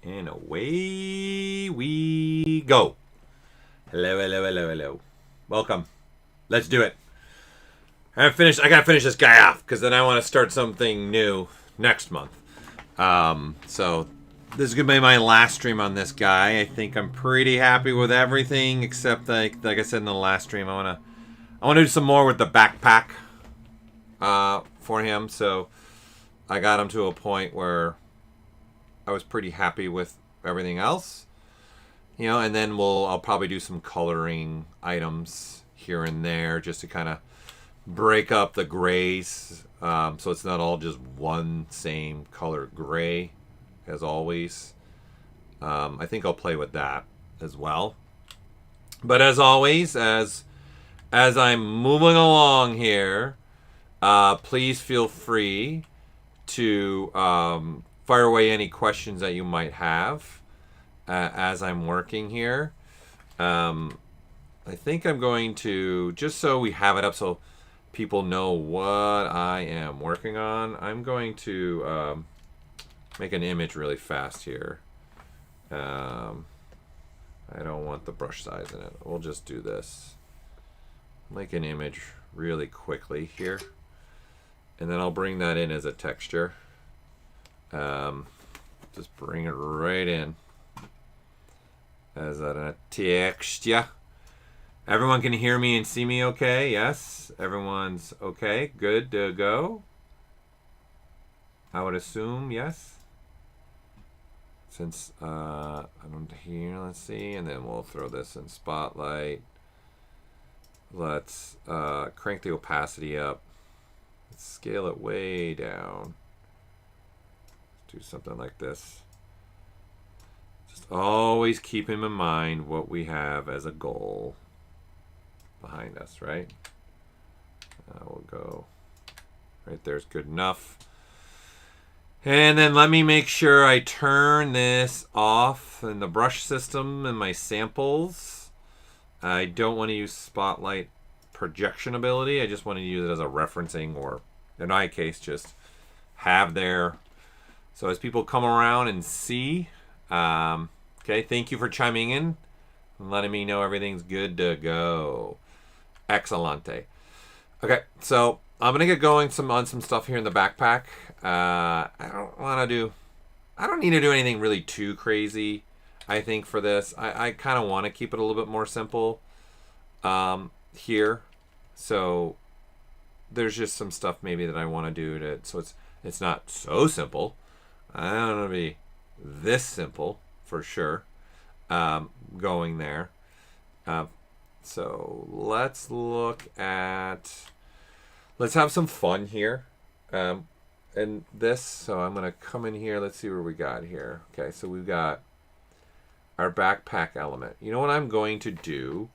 And away we go. Hello, hello, hello, hello. Welcome. Let's do it. I gotta finish this guy off because then I want to start something new next month. So this is gonna be my last stream on this guy. I think I'm pretty happy with everything except like I said in the last stream, I wanna do some more with the backpack for him. So I got him to a point where I was pretty happy with everything else. And then I'll probably do some coloring items here and there just to kind of break up the grays, so it's not all just one same color gray as always. I think I'll play with that as well. But as always, as I'm moving along here, please feel free to fire away any questions that you might have as I'm working here. I think I'm going to, just so we have it up so people know what I am working on, I'm going to make an image really fast here. I don't want the brush size in it. We'll just do this. Make an image really quickly here. And then I'll bring that in as a texture. Just bring it right in as a texture. Everyone can hear me and see me okay? Yes? Everyone's okay? Good to go? I would assume yes. Since I don't hear, let's see, and then we'll throw this in Spotlight. Let's crank the opacity up. Let's scale it way down. Let's do something like this. Just always keep in mind what we have as a goal behind us, right? We'll go right there's good enough. And then let me make sure I turn this off in the brush system and my samples. I don't want to use Spotlight projection ability. I just want to use it as a referencing, or in my case, just have there. So as people come around and see, okay, thank you for chiming in and letting me know everything's good to go. Excellente. Okay, so I'm gonna get going on some stuff here in the backpack. I don't need to do anything really too crazy, I think, for this. I kind of want to keep it a little bit more simple here. So there's just some stuff maybe that I want to do so it's not so simple. I don't want to be this simple for sure. Going there. So let's have some fun here. And this, so I'm going to come in here. Let's see where we got here. Okay, so we've got our backpack element. You know what I'm going to do?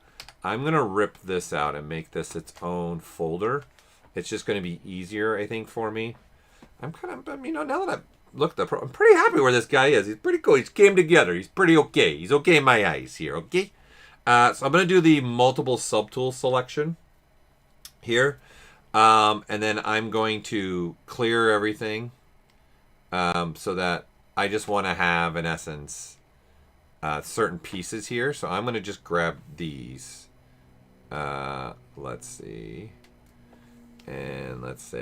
I'm going to rip this out and make this its own folder. It's just going to be easier, I think, for me. I'm kind of, now that I've looked up, I'm pretty happy where this guy is. He's pretty cool. He's came together. He's pretty okay. He's okay in my eyes here, okay? So I'm going to do the multiple subtool selection here. And then I'm going to clear everything so that I just want to have, in essence, certain pieces here. So I'm going to just grab these. Let's see. And let's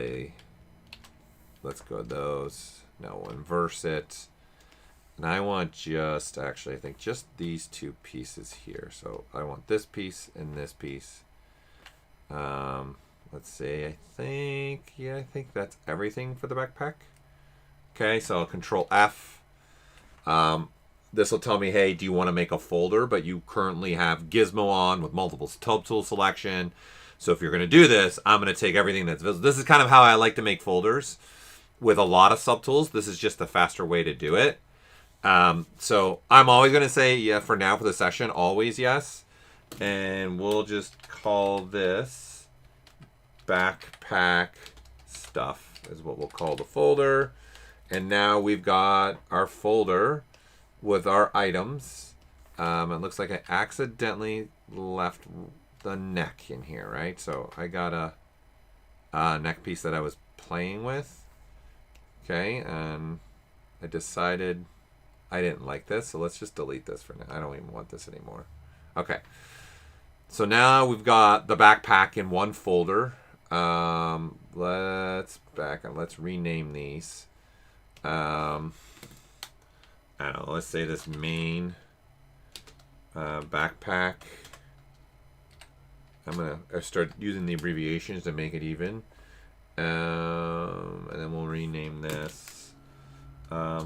go those. Now we'll inverse it. And I want I think just these two pieces here. So I want this piece and this piece. Let's see, I think that's everything for the backpack. Okay, so I'll Control F. This will tell me, hey, do you want to make a folder? But you currently have Gizmo on with multiple subtool selection. So if you're going to do this, I'm going to take everything that's visible. This is kind of how I like to make folders with a lot of subtools. This is just a faster way to do it. So I'm always going to say, yeah, for now, for the session, always yes. And we'll just call this backpack stuff is what we'll call the folder. And now we've got our folder with our items. It looks like I accidentally left the neck in here, right? So I got a neck piece that I was playing with. Okay, and I decided I didn't like this, so let's just delete this for now. I don't even want this anymore. Okay. So now we've got the backpack in one folder. Let's rename these. I don't know, let's say this main backpack. I'm going to start using the abbreviations to make it even. And then we'll rename this. I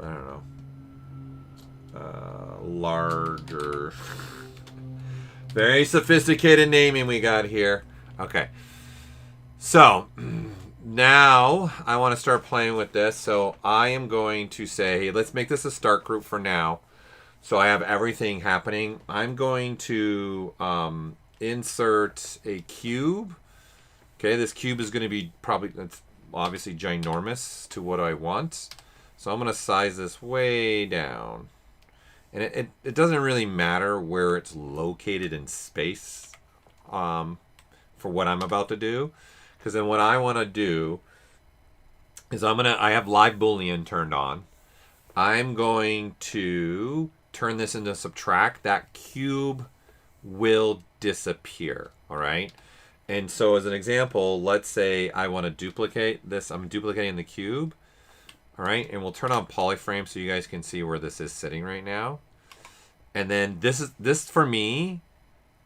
don't know. Larger. Very sophisticated naming we got here. Okay. So, now I want to start playing with this. So, I am going to say, hey, let's make this a start group for now. So, I have everything happening. I'm going to insert a cube. Okay, this cube is going to be it's obviously ginormous to what I want. So, I'm going to size this way down. And it doesn't really matter where it's located in space for what I'm about to do. Because then what I want to do is I have live Boolean turned on. I'm going to turn this into subtract. That cube will disappear, all right? And so as an example, let's say I want to duplicate this. I'm duplicating the cube. All right, and we'll turn on polyframe so you guys can see where this is sitting right now. And then this for me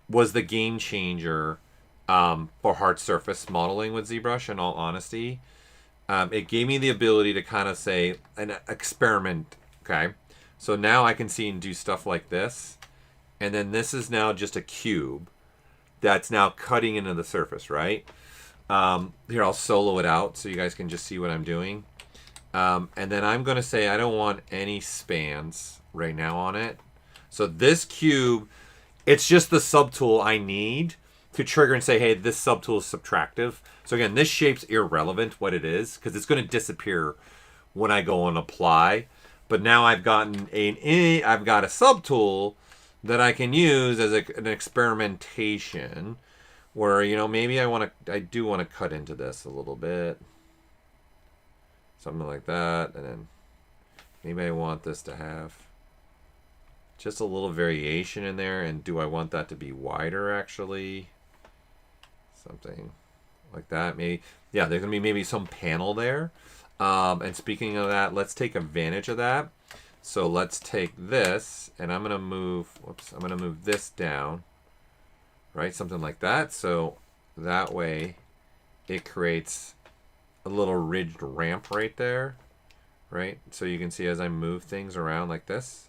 was the game changer for hard surface modeling with ZBrush, in all honesty. It gave me the ability to kind of say an experiment, okay? So now I can see and do stuff like this. And then this is now just a cube that's now cutting into the surface, right? Here, I'll solo it out so you guys can just see what I'm doing. And then I'm going to say I don't want any spans right now on it. So this cube, it's just the subtool I need to trigger and say, hey, this subtool is subtractive. So again, this shape's irrelevant what it is because it's going to disappear when I go and apply. But now I've got I've got a subtool that I can use as an experimentation where, you know, maybe I do want to cut into this a little bit. Something like that. And then maybe I want this to have just a little variation in there. And do I want that to be wider, actually? Something like that. Maybe, yeah, there's going to be maybe some panel there. And speaking of that, let's take advantage of that. So let's take this, and I'm going to move, I'm going to move this down, right? Something like that. So that way it creates a little ridged ramp right there, right? So you can see as I move things around like this,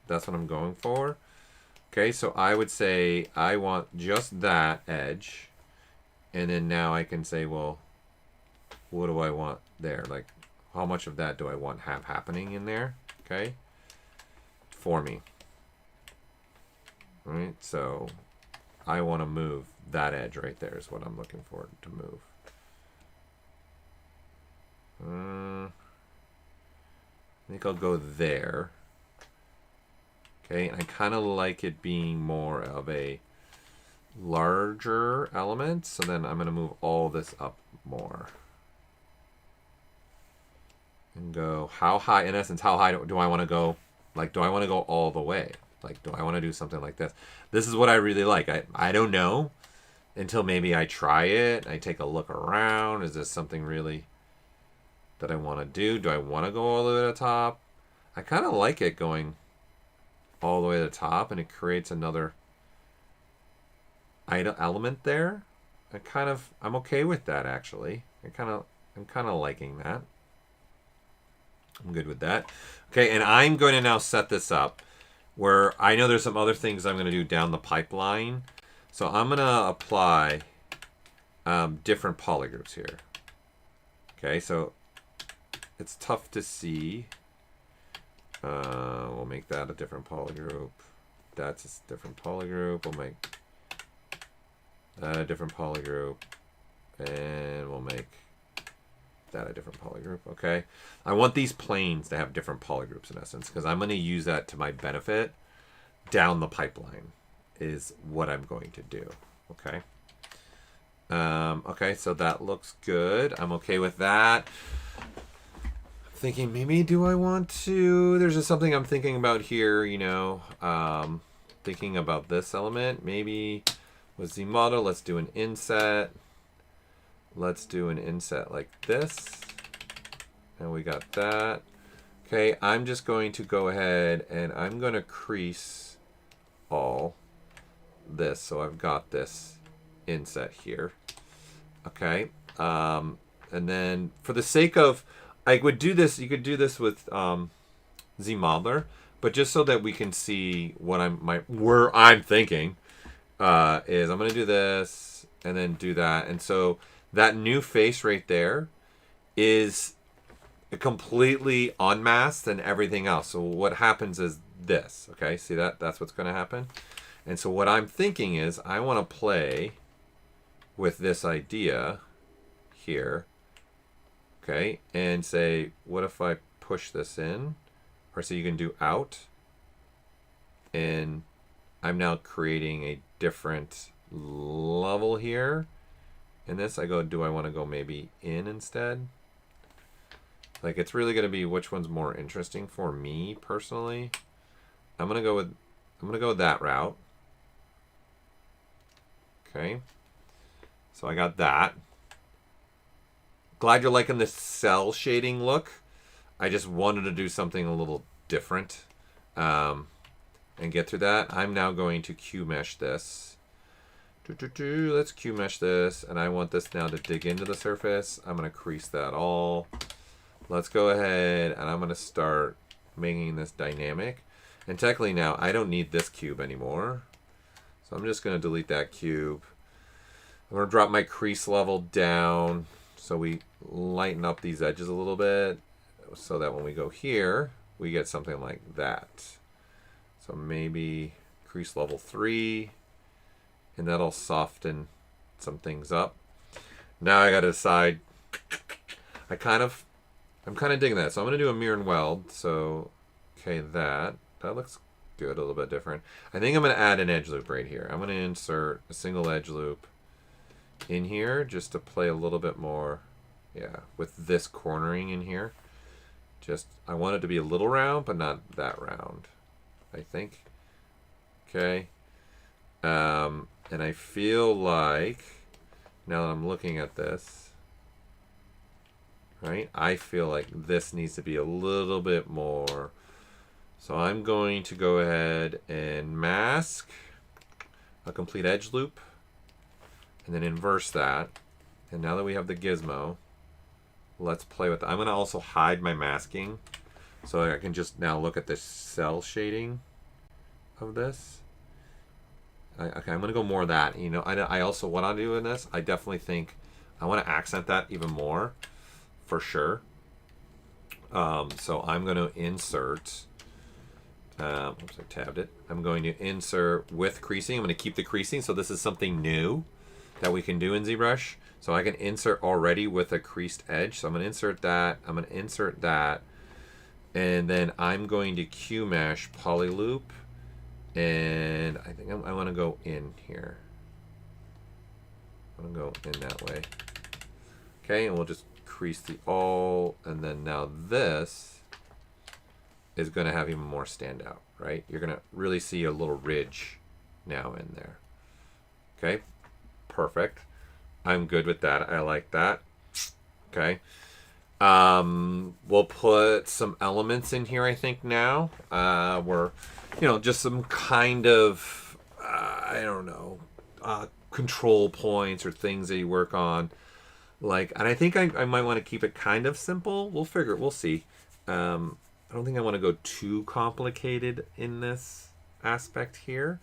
that's what I'm going for. Okay, so I would say I want just that edge. And then now I can say, well, what do I want there? Like, how much of that do I want have happening in there? Okay, for me. All right, so I want to move that edge right there is what I'm looking for to move. I think I'll go there. Okay, and I kind of like it being more of a larger element, so then I'm going to move all this up more. And go, how high, in essence, how high do I want to go? Like, do I want to go all the way? Like, do I want to do something like this? This is what I really like. I don't know until maybe I try it. I take a look around. Is this something really that I want to do? Do I want to go all the way to the top? I kind of like it going all the way to the top, and it creates another item element there. I'm okay with that, actually. I'm kind of liking that. I'm good with that. Okay, and I'm going to now set this up where I know there's some other things I'm going to do down the pipeline. So I'm going to apply different polygroups here. Okay, so it's tough to see. We'll make that a different polygroup. That's a different polygroup. We'll make that a different polygroup. And we'll make that a different polygroup. Okay, I want these planes to have different polygroups in essence because I'm going to use that to my benefit down the pipeline is what I'm going to do. Okay. Okay, so that looks good. I'm okay with that. thinking maybe do I want to, there's just something I'm thinking about here, thinking about this element. Maybe with Z model, let's do an inset. Let's do an inset like this. And we got that. Okay, I'm just going to go ahead and I'm going to crease all this. So I've got this inset here. Okay. And then for the sake of, I would do this, you could do this with Z modeler, but just so that we can see what where I'm thinking is I'm going to do this and then do that. And so that new face right there is completely unmasked and everything else. So what happens is this, okay? See that? That's what's going to happen. And so what I'm thinking is I want to play with this idea here, okay? And say, what if I push this in? Or so you can do out. And I'm now creating a different level here. In this, I go, do I want to go maybe in instead? Like, it's really going to be which one's more interesting for me personally. I'm going to go with that route. Okay. So I got that. Glad you're liking the cell shading look. I just wanted to do something a little different and get through that. I'm now going to Q mesh this. Let's Q mesh this, and I want this now to dig into the surface. I'm going to crease that all. Let's go ahead, and I'm going to start making this dynamic. And technically now, I don't need this cube anymore. So I'm just going to delete that cube. I'm going to drop my crease level down so we lighten up these edges a little bit so that when we go here, we get something like that. So maybe crease level 3, and that'll soften some things up. Now I got to decide. I'm kind of digging that. So I'm going to do a mirror and weld. So, okay, that looks good, a little bit different. I think I'm going to add an edge loop right here. I'm going to insert a single edge loop in here just to play a little bit more, yeah, with this cornering in here. Just, I want it to be a little round, but not that round, I think. Okay. And I feel like, now that I'm looking at this, right, I feel like this needs to be a little bit more. So I'm going to go ahead and mask a complete edge loop and then inverse that. And now that we have the gizmo, let's play with that. I'm going to also hide my masking so I can just now look at the cell shading of this. Okay, I'm going to go more of that. You know, I also, what I'll do in this, I definitely think I want to accent that even more, for sure. So I'm going to insert, oops, I tabbed it. I'm going to insert with creasing. I'm going to keep the creasing. So this is something new that we can do in ZBrush. So I can insert already with a creased edge. So I'm going to insert that. I'm going to insert that. And then I'm going to Q mesh poly loop. And I think I want to go in here. I want to go in that way. Okay, and we'll just crease the all. And then now this is going to have even more standout, right? You're going to really see a little ridge now in there. Okay, perfect. I'm good with that. I like that. Okay. We'll put some elements in here, I think, now. We're, just some kind of, I don't know, control points or things that you work on. And I think I might want to keep it kind of simple. We'll see. I don't think I want to go too complicated in this aspect here.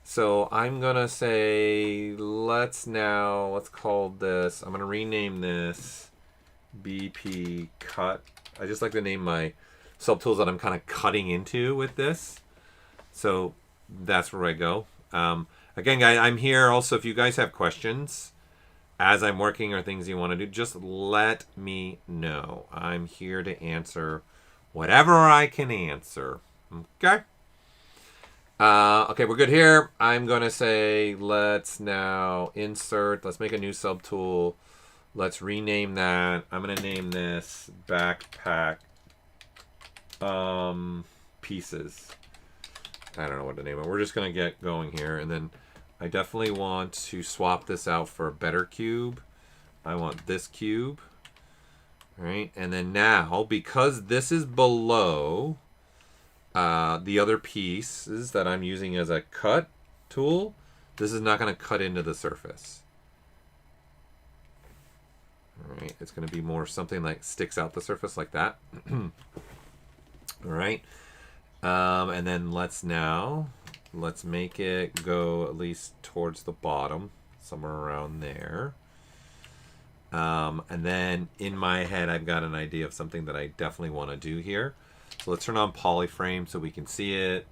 So I'm going to say, let's call this, I'm going to rename this BP cut. I just like to name my subtools that I'm kind of cutting into with this. So that's where I go. Again, guys, I'm here also if you guys have questions as I'm working or things you want to do, just let me know. I'm here to answer whatever I can answer. Okay? Okay, we're good here. I'm going to say, let's now insert. Let's make a new subtool. Let's rename that. I'm going to name this backpack pieces. I don't know what to name it. We're just going to get going here. And then I definitely want to swap this out for a better cube. I want this cube. All right. And then now, because this is below the other pieces that I'm using as a cut tool, this is not going to cut into the surface. All right. It's going to be more something like sticks out the surface like that. All right. And then let's make it go at least towards the bottom, somewhere around there. And then in my head, I've got an idea of something that I definitely want to do here. So let's turn on polyframe so we can see it.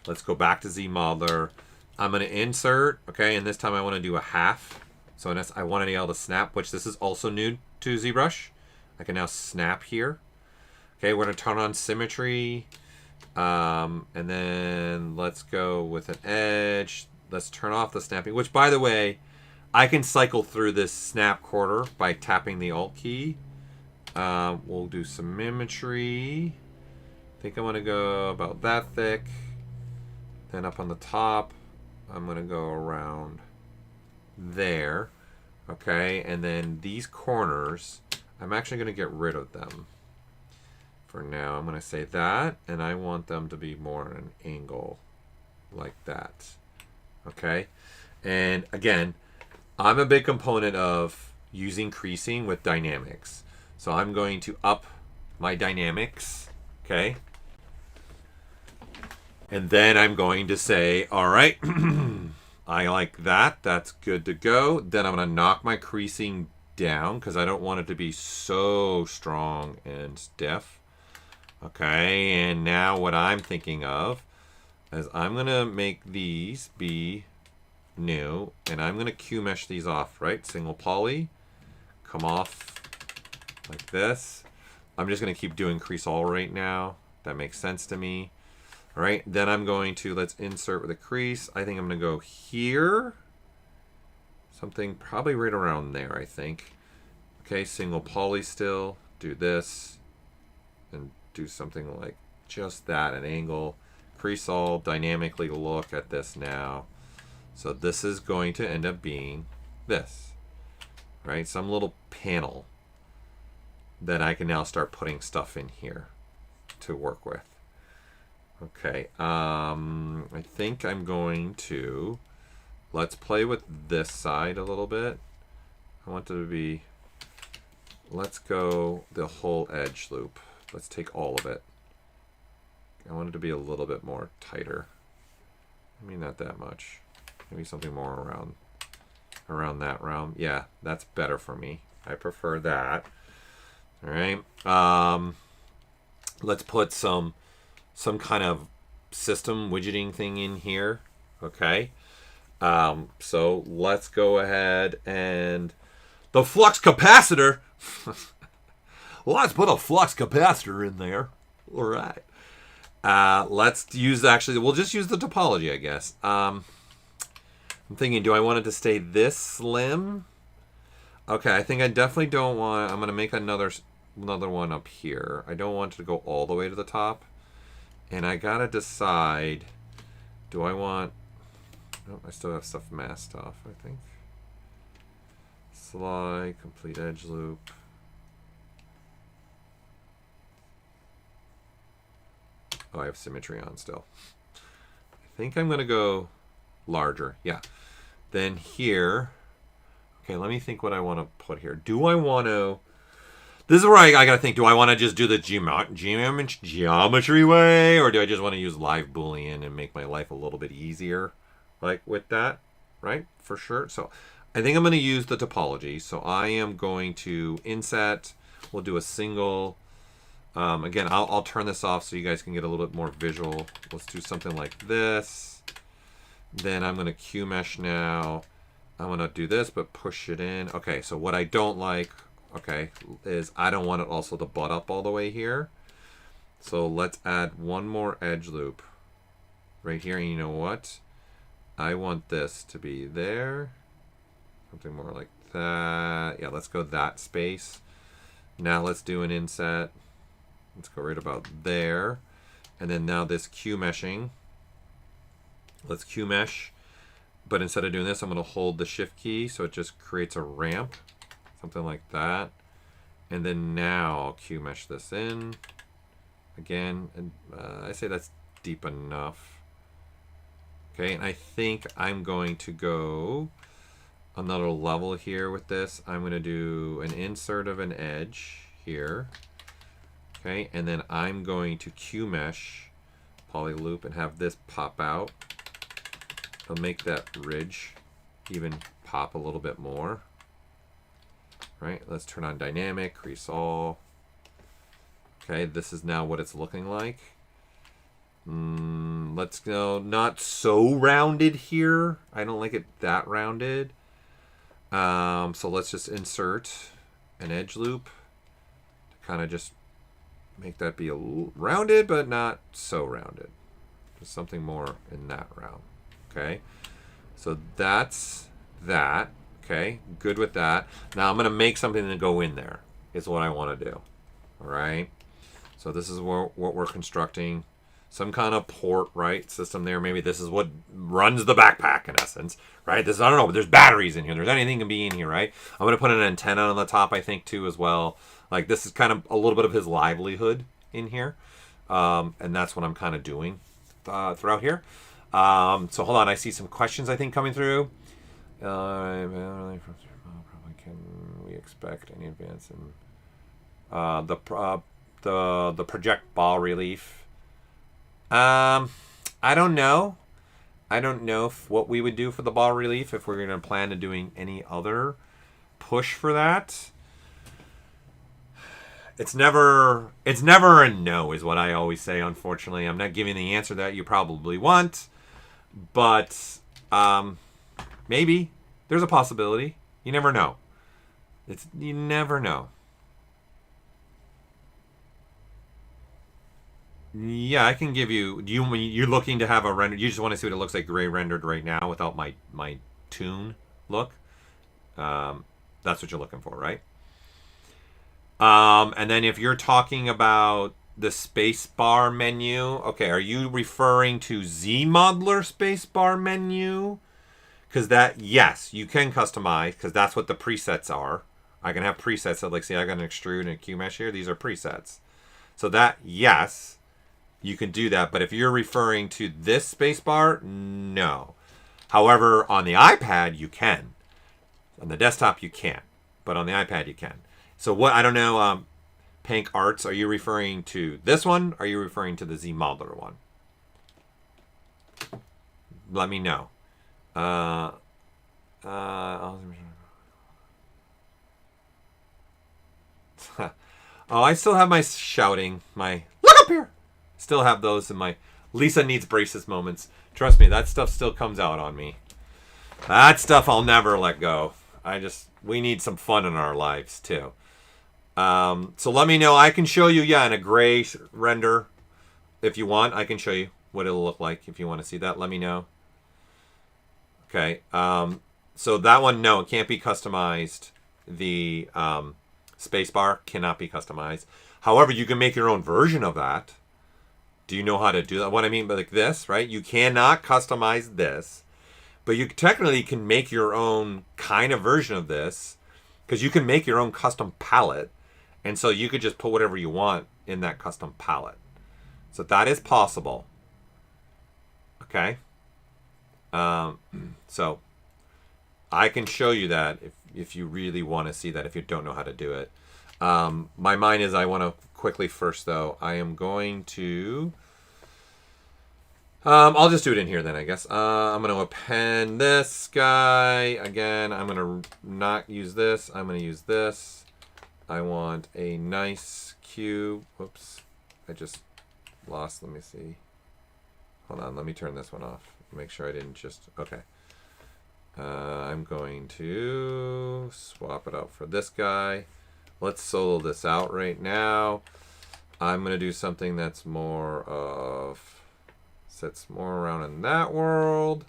Let's go back to ZModeler. I'm going to insert, okay, and this time I want to do a half. So I want to be able to snap, which this is also new to ZBrush. I can now snap here. Okay, we're going to turn on symmetry. And then let's go with an edge. Let's turn off the snapping, which, by the way, I can cycle through this snap quarter by tapping the Alt key. We'll do symmetry. I think I want to go about that thick. Then up on the top, I'm going to go around there. Okay, and then these corners, I'm actually going to get rid of them. For now, I'm going to say that, and I want them to be more at an angle like that. Okay, and again, I'm a big component of using creasing with dynamics. So I'm going to up my dynamics, okay? And then I'm going to say, all right, I like that. That's good to go. Then I'm going to knock my creasing down because I don't want it to be so strong and stiff. Okay, and now what I'm thinking of is I'm going to make these be new, and I'm going to Q mesh these off, right? Single poly, come off like this. I'm just going to keep doing crease all right now. That makes sense to me. All right, then I'm going to, let's insert with a crease. I think I'm going to go here. Something probably right around there, I think. Okay, single poly still. Do this. And do something like just that, an angle. Crease all, dynamically look at this now. So this is going to end up being this, right? Some little panel that I can now start putting stuff in here to work with. Okay, I think I'm going to, let's play with this side a little bit. I want it to be, let's go the whole edge loop. Let's take all of it. I want it to be a little bit more tighter. I mean, not that much. Maybe something more around that realm. Yeah, that's better for me. I prefer that. All right. Let's put some kind of system widgeting thing in here. Okay. So let's go ahead and the flux capacitor. Let's put a flux capacitor in there. All right. Let's use, actually, we'll just use the topology, I guess. I'm thinking, do I want it to stay this slim? Okay, I think I definitely don't want, I'm going to make another one up here. I don't want it to go all the way to the top. And I got to decide, do I want, oh, I still have stuff masked off, I think. Slide, complete edge loop. Oh, I have symmetry on still. I think I'm going to go larger. Yeah. Then here. Okay, let me think what I want to put here. Do I want to... This is where I got to think. Do I want to just do the geometry way? Or do I just want to use live Boolean and make my life a little bit easier? Like with that, right? For sure. So I think I'm going to use the topology. So I am going to inset. We'll do a single... again, I'll turn this off so you guys can get a little bit more visual. Let's do something like this. Then I'm going to Q mesh now. I'm going to do this, but push it in. Okay, so what I don't like, okay, is I don't want it also to butt up all the way here. So let's add one more edge loop right here. And you know what? I want this to be there Something more like that. Yeah, let's go that space. Now let's do an inset. Let's go right about there. And then now this Q meshing. Let's Q mesh. But instead of doing this, I'm going to hold the shift key so it just creates a ramp. Something like that. And then now I'll Q mesh this in. Again, and I say that's deep enough. Okay, and I think I'm going to go another level here with this. I'm going to do an insert of an edge here. Okay, and then I'm going to Q mesh poly loop and have this pop out. I'll make that ridge even pop a little bit more. Right, let's turn on dynamic, crease all. Okay, this is now what it's looking like. Let's go not so rounded here. I don't like it that rounded. So let's just insert an edge loop to kind of just make that be a little rounded, but not so rounded. Just something more in that round. Okay, so that's that. Okay, good with that. Now I'm going to make something to go in there is what I want to do. All right, so this is what we're constructing. Some kind of port, right, system there. Maybe this is what runs the backpack in essence, right? This, I don't know, but there's batteries in here. There's anything can be in here, right? I'm going to put an antenna on the top, I think, too, as well. Like, this is kind of a little bit of his livelihood in here. And that's what I'm kind of doing throughout here. So hold on, I see some questions, I think, coming through. Probably can we expect any advance in the project bas relief? I don't know. I don't know what we would do for the bas relief if we're going to plan to doing any other push for that. It's never a no is what I always say, unfortunately. I'm not giving the answer that you probably want, but maybe there's a possibility. You never know. You never know. Yeah, I can give you. You're looking to have a render? You just want to see what it looks like gray rendered right now without my tune look. That's what you're looking for, right? And then if you're talking about the spacebar menu, okay, are you referring to ZModular spacebar menu? Because that, yes, you can customize because that's what the presets are. I can have presets that, like, see, I got an extrude and a Q mesh here. These are presets. So that, yes. You can do that, but if you're referring to this spacebar, no. However, on the iPad, you can. On the desktop, you can't. But on the iPad, you can. So what, I don't know, Pank Arts, are you referring to this one? Or are you referring to the ZModular one? Let me know. Oh, I still have my shouting, my, look up here! Still have those in my Lisa needs braces moments. Trust me, that stuff still comes out on me. That stuff I'll never let go. We need some fun in our lives too. So let me know. I can show you, yeah, in a gray render. If you want, I can show you what it'll look like. If you want to see that, let me know. Okay. So that one, no, it can't be customized. The spacebar cannot be customized. However, you can make your own version of that. Do you know how to do that? What I mean by like this, right? You cannot customize this, but you technically can make your own kind of version of this because you can make your own custom palette. And so you could just put whatever you want in that custom palette. So that is possible. Okay. So I can show you that if you really want to see that, if you don't know how to do it. My mind is I want to quickly first, though. I am going to... I'll just do it in here then, I guess. I'm going to append this guy. Again, I'm going to not use this. I'm going to use this. I want a nice cube. Whoops. I just lost. Let me see. Hold on. Let me turn this one off. Make sure I didn't just... Okay. I'm going to swap it out for this guy. Let's solo this out right now. I'm going to do something that's more of... Sits more around in that world.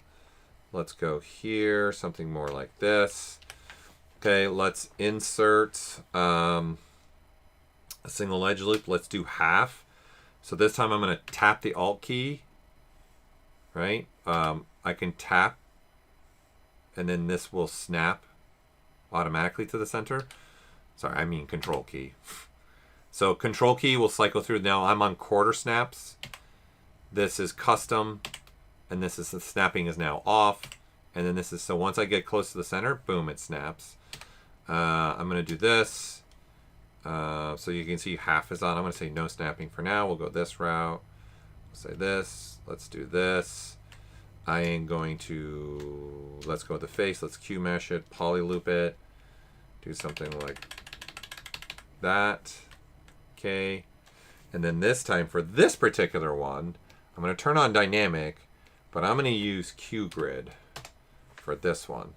Let's go here, something more like this. Okay, let's insert a single edge loop. Let's do half. So this time I'm going to tap the Alt key, right? I can tap, and then this will snap automatically to the center. Sorry, I mean Control key. So Control key will cycle through. Now I'm on quarter snaps. This is custom, and this is the snapping is now off. And then this is, so once I get close to the center, boom, it snaps. I'm going to do this. So you can see half is on. I'm going to say no snapping for now. We'll go this route. We'll say this. Let's do this. I am going to, let's go with the face. Let's Q mesh it, poly loop it. Do something like that. Okay. And then this time for this particular one, I'm going to turn on dynamic, but I'm going to use Q grid for this one.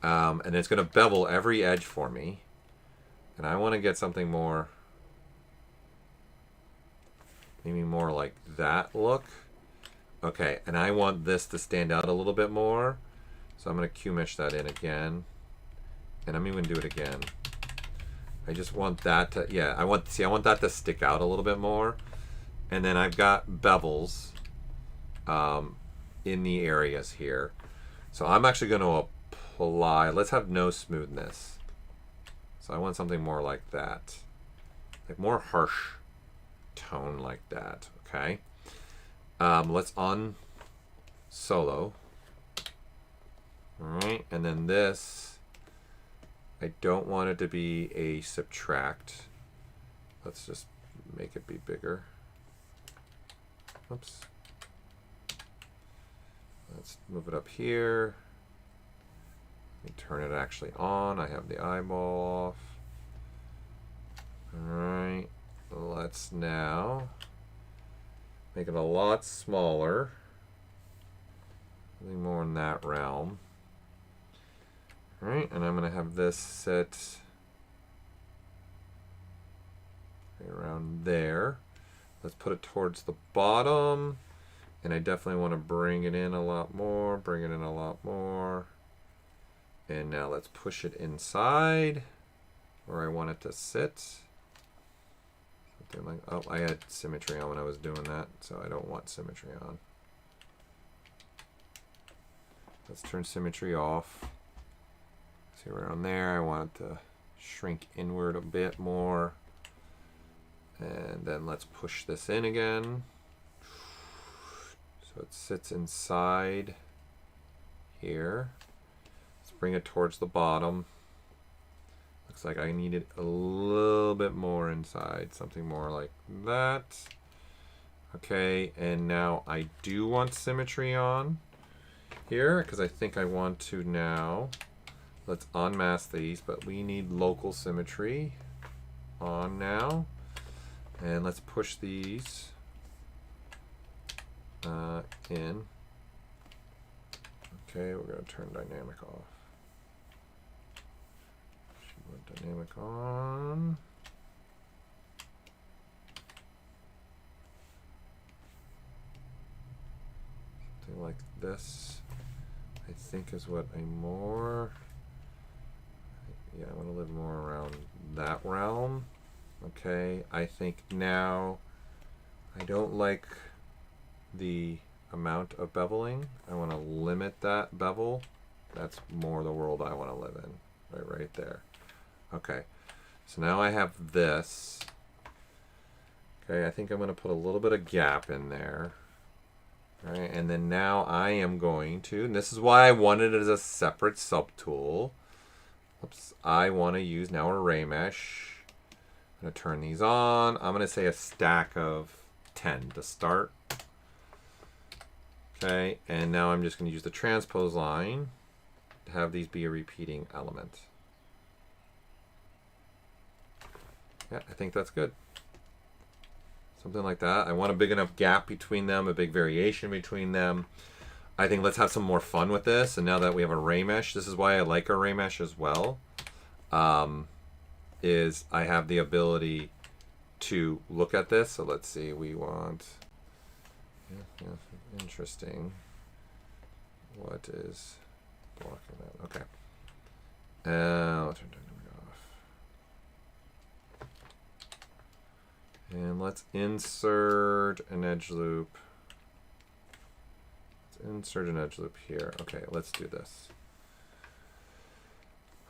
And it's going to bevel every edge for me. And I want to get something more, maybe more like that look. Okay, and I want this to stand out a little bit more. So I'm going to Q mesh that in again. And I'm even do it again. I just want that to, yeah, I want that to stick out a little bit more. And then I've got bevels in the areas here. So I'm actually going to apply, let's have no smoothness. So I want something more like that. Like more harsh tone like that, okay? Let's on solo. All right, and then this, I don't want it to be a subtract. Let's just make it be bigger. Oops. Let's move it up here. Let me turn it actually on. I have the eyeball off. All right, let's now make it a lot smaller. Something more in that realm. All right, and I'm going to have this set right around there. Let's put it towards the bottom. And I definitely want to bring it in a lot more, bring it in a lot more. And now let's push it inside where I want it to sit. Something like, oh, I had symmetry on when I was doing that, so I don't want symmetry on. Let's turn symmetry off. See around there, I want it to shrink inward a bit more. And then let's push this in again. So it sits inside here. Let's bring it towards the bottom. Looks like I need it a little bit more inside, something more like that. Okay, and now I do want symmetry on here because I think I want to now, let's unmask these, but we need local symmetry on now. And let's push these in. Okay, we're going to turn dynamic off. Dynamic on. Something like this, I think, is what I'm more. Yeah, I want to live more around that realm. Okay, I think now I don't like the amount of beveling. I want to limit that bevel. That's more the world I want to live in, right there. Okay, so now I have this. Okay, I think I'm going to put a little bit of gap in there. All right, and then now I am going to, and this is why I wanted it as a separate subtool. Oops, I want to use now array mesh. I'm going to turn these on. I'm going to say a stack of 10 to start. Okay, and now I'm just going to use the transpose line to have these be a repeating element. Yeah, I think that's good. Something like that. I want a big enough gap between them, a big variation between them. I think let's have some more fun with this. And now that we have array mesh, this is why I like array mesh as well. Is I have the ability to look at this. So let's see, we want, interesting. What is blocking that? Okay. Let's turn it off. And let's insert an edge loop. Let's insert an edge loop here. Okay, let's do this.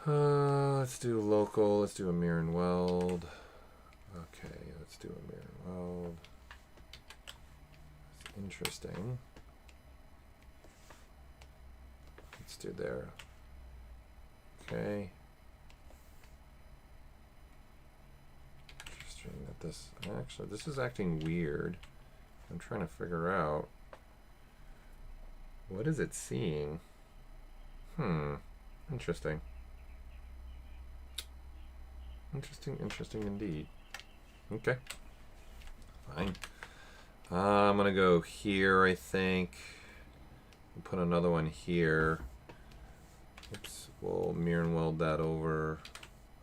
Let's do local. Let's do a mirror and weld. Okay, let's do a mirror and weld. That's interesting. Let's do there. Okay. Interesting that this, actually, this is acting weird. I'm trying to figure out, what is it seeing? Interesting. Interesting indeed. Okay. Fine. I'm gonna go here, I think. Put another one here. Oops, we'll mirror and weld that over.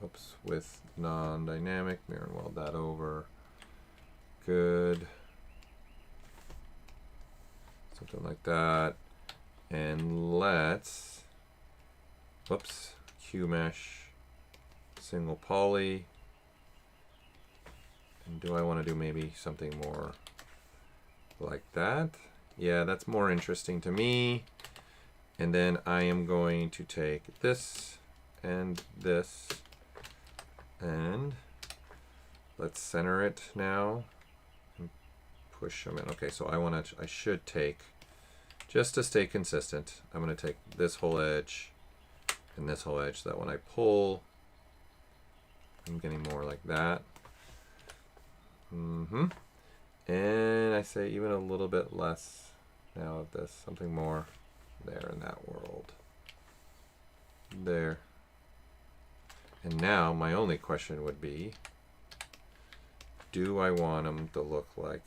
Oops, with non-dynamic, mirror and weld that over. Good. Something like that. And let's, whoops, Q mesh, single poly. And do I want to do maybe something more like that? Yeah, that's more interesting to me. And then I am going to take this and this, and let's center it now and push them in. Okay, so I should take, just to stay consistent, I'm going to take this whole edge and this whole edge, so that when I pull, I'm getting more like that. And I say even a little bit less now of this, something more there in that world. There. And now my only question would be, do I want them to look like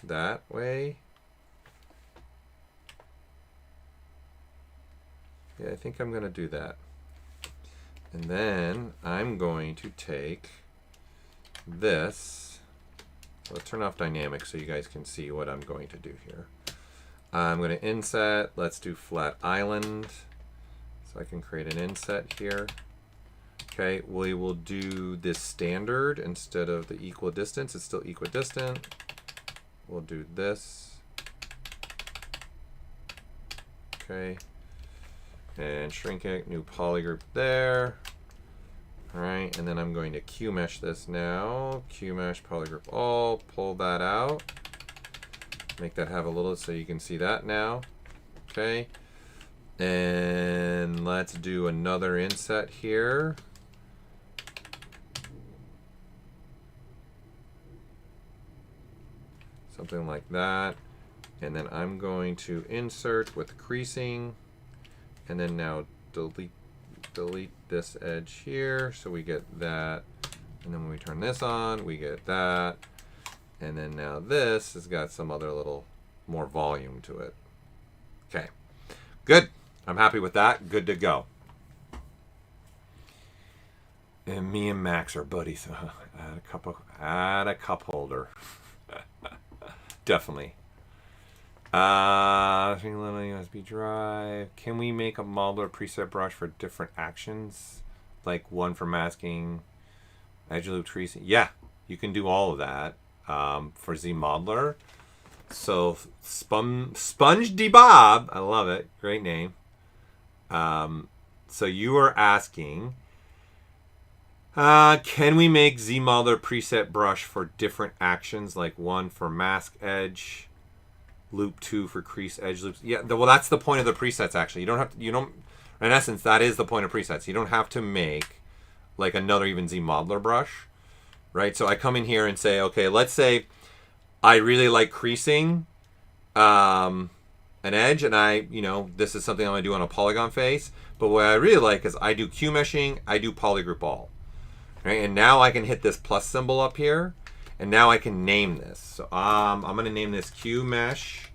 that way? Yeah, I think I'm going to do that. And then I'm going to take this. Let's turn off dynamic so you guys can see what I'm going to do here. I'm going to inset. Let's do flat island. So I can create an inset here. Okay, we will do this standard instead of the equidistant. It's still equidistant. We'll do this. Okay. And shrink it, new polygroup there. All right, and then I'm going to Q mesh this now. Q mesh polygroup all, pull that out. Make that have a little, so you can see that now. Okay. And let's do another inset here. Something like that. And then I'm going to insert with creasing. And then now delete this edge here, so we get that. And then when we turn this on, we get that. And then now this has got some other little more volume to it. Okay, good. I'm happy with that. Good to go. And me and Max are buddies. Add a cup holder. Definitely. USB drive. Can we make a modular preset brush for different actions? Like one for masking, edge loop tracing? Yeah, you can do all of that for ZModeler. So Sponge D Bob, I love it. Great name. So you are asking, can we make ZModeler preset brush for different actions, like one for mask edge, loop 2 for crease edge loops? Yeah, well, that's the point of the presets. Actually, you don't. In essence, that is the point of presets. You don't have to make like another even ZModeler brush, right? So I come in here and say, okay, let's say I really like creasing an edge, and this is something I'm gonna do on a polygon face. But what I really like is I do Q meshing, I do polygroup all, right? And now I can hit this plus symbol up here. And now I can name this. So I'm going to name this Q mesh.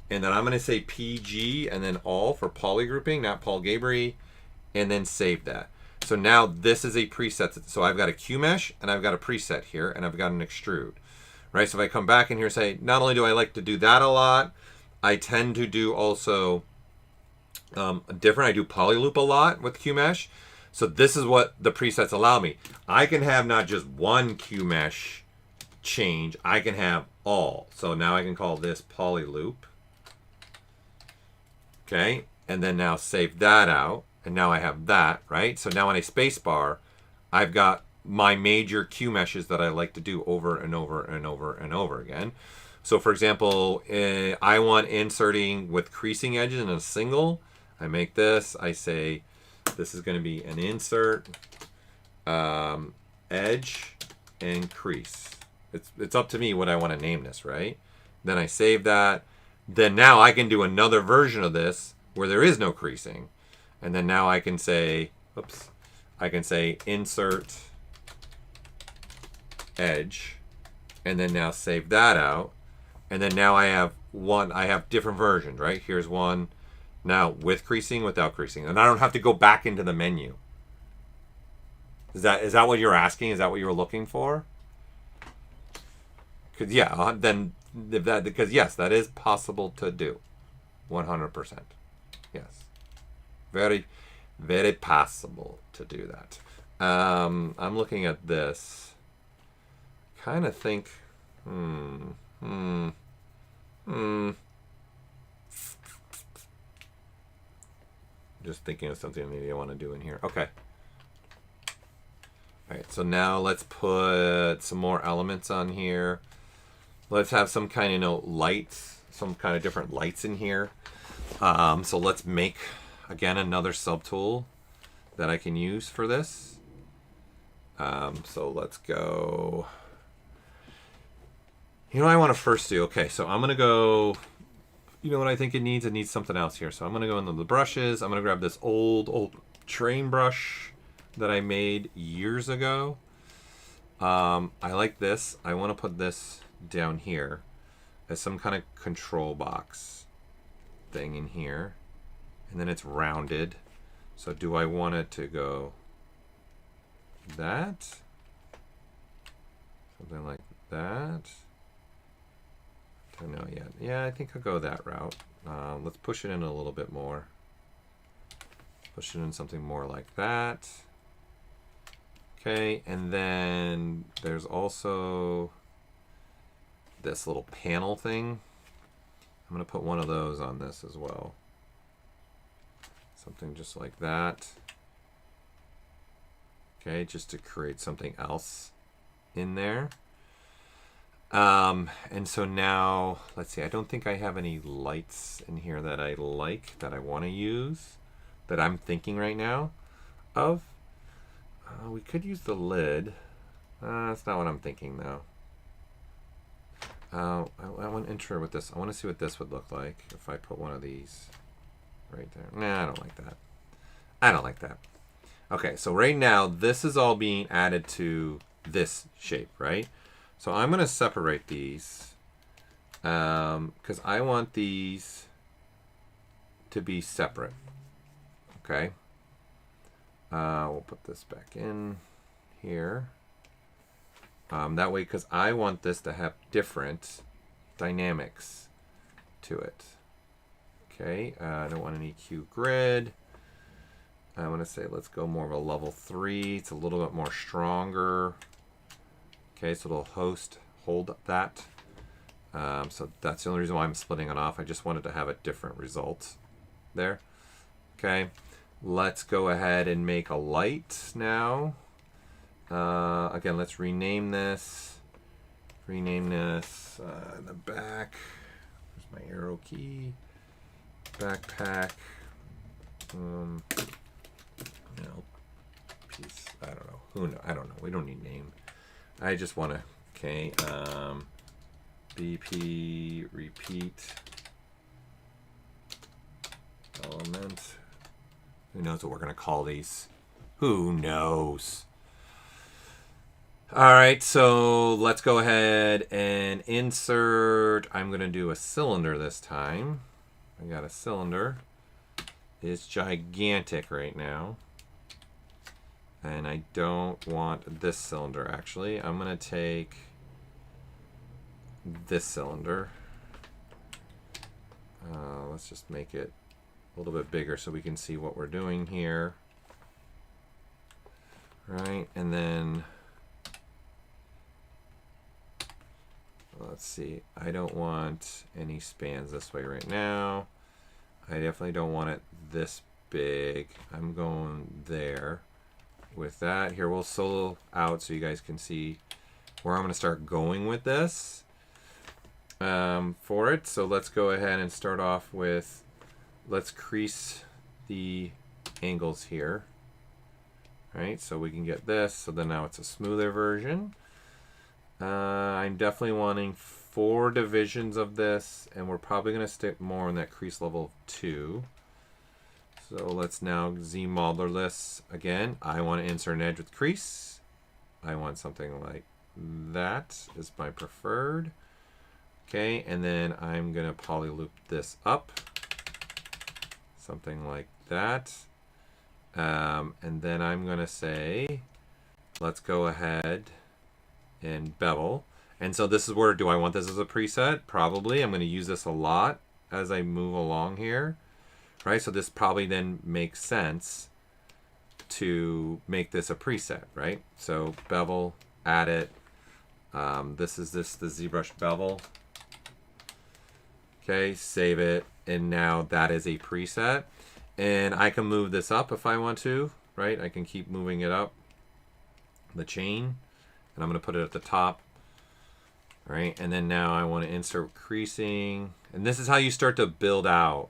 And then I'm going to say PG and then all for polygrouping, not Paul Gaboury. And then save that. So now this is a preset. So I've got a Q mesh and I've got a preset here and I've got an extrude. Right? So if I come back in here and say, not only do I like to do that a lot, I tend to do also different. I do polyloop a lot with QMesh. So this is what the presets allow me. I can have not just one QMesh change, I can have all. So now I can call this polyloop. Okay, and then now save that out, and now I have that, right? So now on a spacebar, I've got my major Q meshes that I like to do over and over and over and over again. So for example, I want inserting with creasing edges in a single. I make this, I say this is going to be an insert, edge, and crease. It's up to me what I want to name this, right? Then I save that. Then now I can do another version of this where there is no creasing. And then now I can say, oops, I can say insert edge, and then now save that out. And then now I have different versions, right? Here's one now with creasing, without creasing. And I don't have to go back into the menu. Is that what you're asking? Is that what you were looking for? Because yeah, then because yes, that is possible to do. 100%. Yes. Very, very possible to do that. I'm looking at this. Kind of think, Just thinking of something maybe I want to do in here. Okay. All right, so now let's put some more elements on here. Let's have some kind of lights, some kind of different lights in here. So let's make, again, another subtool that I can use for this. So let's go. You know what I want to first do? Okay, so I'm going to go, you know what I think it needs? It needs something else here. So I'm going to go into the brushes. I'm going to grab this old train brush that I made years ago. I like this. I want to put this down here as some kind of control box thing in here, and then it's rounded. So do I want it to go that? Something like that? Don't know yet. Yeah, I think I'll go that route. Let's push it in a little bit more. Push it in something more like that. Okay, and then there's also this little panel thing. I'm going to put one of those on this as well. Something just like that. Okay, just to create something else in there. And so now, let's see, I don't think I have any lights in here that I like, that I want to use, that I'm thinking right now of. We could use the lid. That's not what I'm thinking though. I want to enter with this. I want to see what this would look like if I put one of these right there. Nah, I don't like that. I don't like that. Okay, so right now, this is all being added to this shape, right? So I'm going to separate these because I want these to be separate. Okay. We'll put this back in here. That way, because I want this to have different dynamics to it. Okay, I don't want an EQ grid. I want to say let's go more of a level 3. It's a little bit more stronger. Okay, so it'll hold that. So that's the only reason why I'm splitting it off. I just wanted to have a different result there. Okay, let's go ahead and make a light now. Again, let's rename this. Rename this in the back. There's my arrow key. Backpack. Piece. I don't know. Who knows? I don't know. We don't need name. I just want to. Okay. BP repeat element. Who knows what we're gonna call these? Who knows? All right, so let's go ahead and insert. I'm going to do a cylinder this time. I got a cylinder. It's gigantic right now. And I don't want this cylinder, actually. I'm going to take this cylinder. Let's just make it a little bit bigger so we can see what we're doing here. Right, and then let's see, I don't want any spans this way right now. I definitely don't want it this big. I'm going there with that. Here, we'll solo out so you guys can see where I'm going to start going with this for it. So let's go ahead and start off with, let's crease the angles here. Right, so we can get this. So then now it's a smoother version. I'm definitely wanting 4 divisions of this, and we're probably going to stick more on that crease level 2. So let's now Z modular this again. I want to insert an edge with crease. I want something like that is my preferred. Okay, and then I'm going to poly loop this up. Something like that. And then I'm going to say, let's go ahead and bevel. And so this is where, do I want this as a preset? Probably. I'm going to use this a lot as I move along here. Right, so this probably then makes sense to make this a preset, right? So bevel, add it. This is the ZBrush bevel. Okay, save it, and now that is a preset. And I can move this up if I want to, right? I can keep moving it up the chain, and I'm going to put it at the top. All right, and then now I want to insert creasing, and this is how you start to build out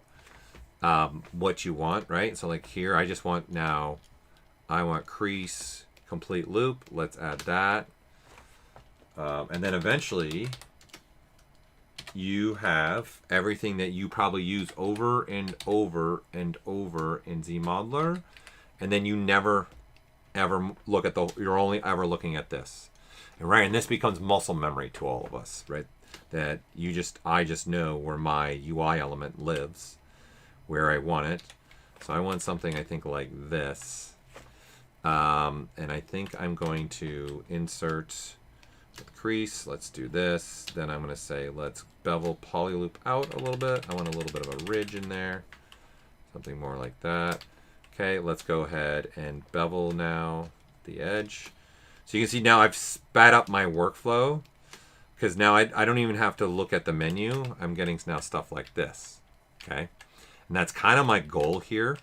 what you want, right? So like here, I just want now, I want crease, complete loop. Let's add that. And then eventually you have everything that you probably use over and over and over in Z modular. And then you never ever look at you're only ever looking at this. And right, and this becomes muscle memory to all of us, right? That I just know where my UI element lives, where I want it. So I want something, I think, like this. And I think I'm going to insert with crease. Let's do this. Then I'm going to say, let's bevel poly loop out a little bit. I want a little bit of a ridge in there. Something more like that. Okay, let's go ahead and bevel now the edge. So you can see now I've sped up my workflow, because now I don't even have to look at the menu. I'm getting now stuff like this. Okay. And that's kind of my goal here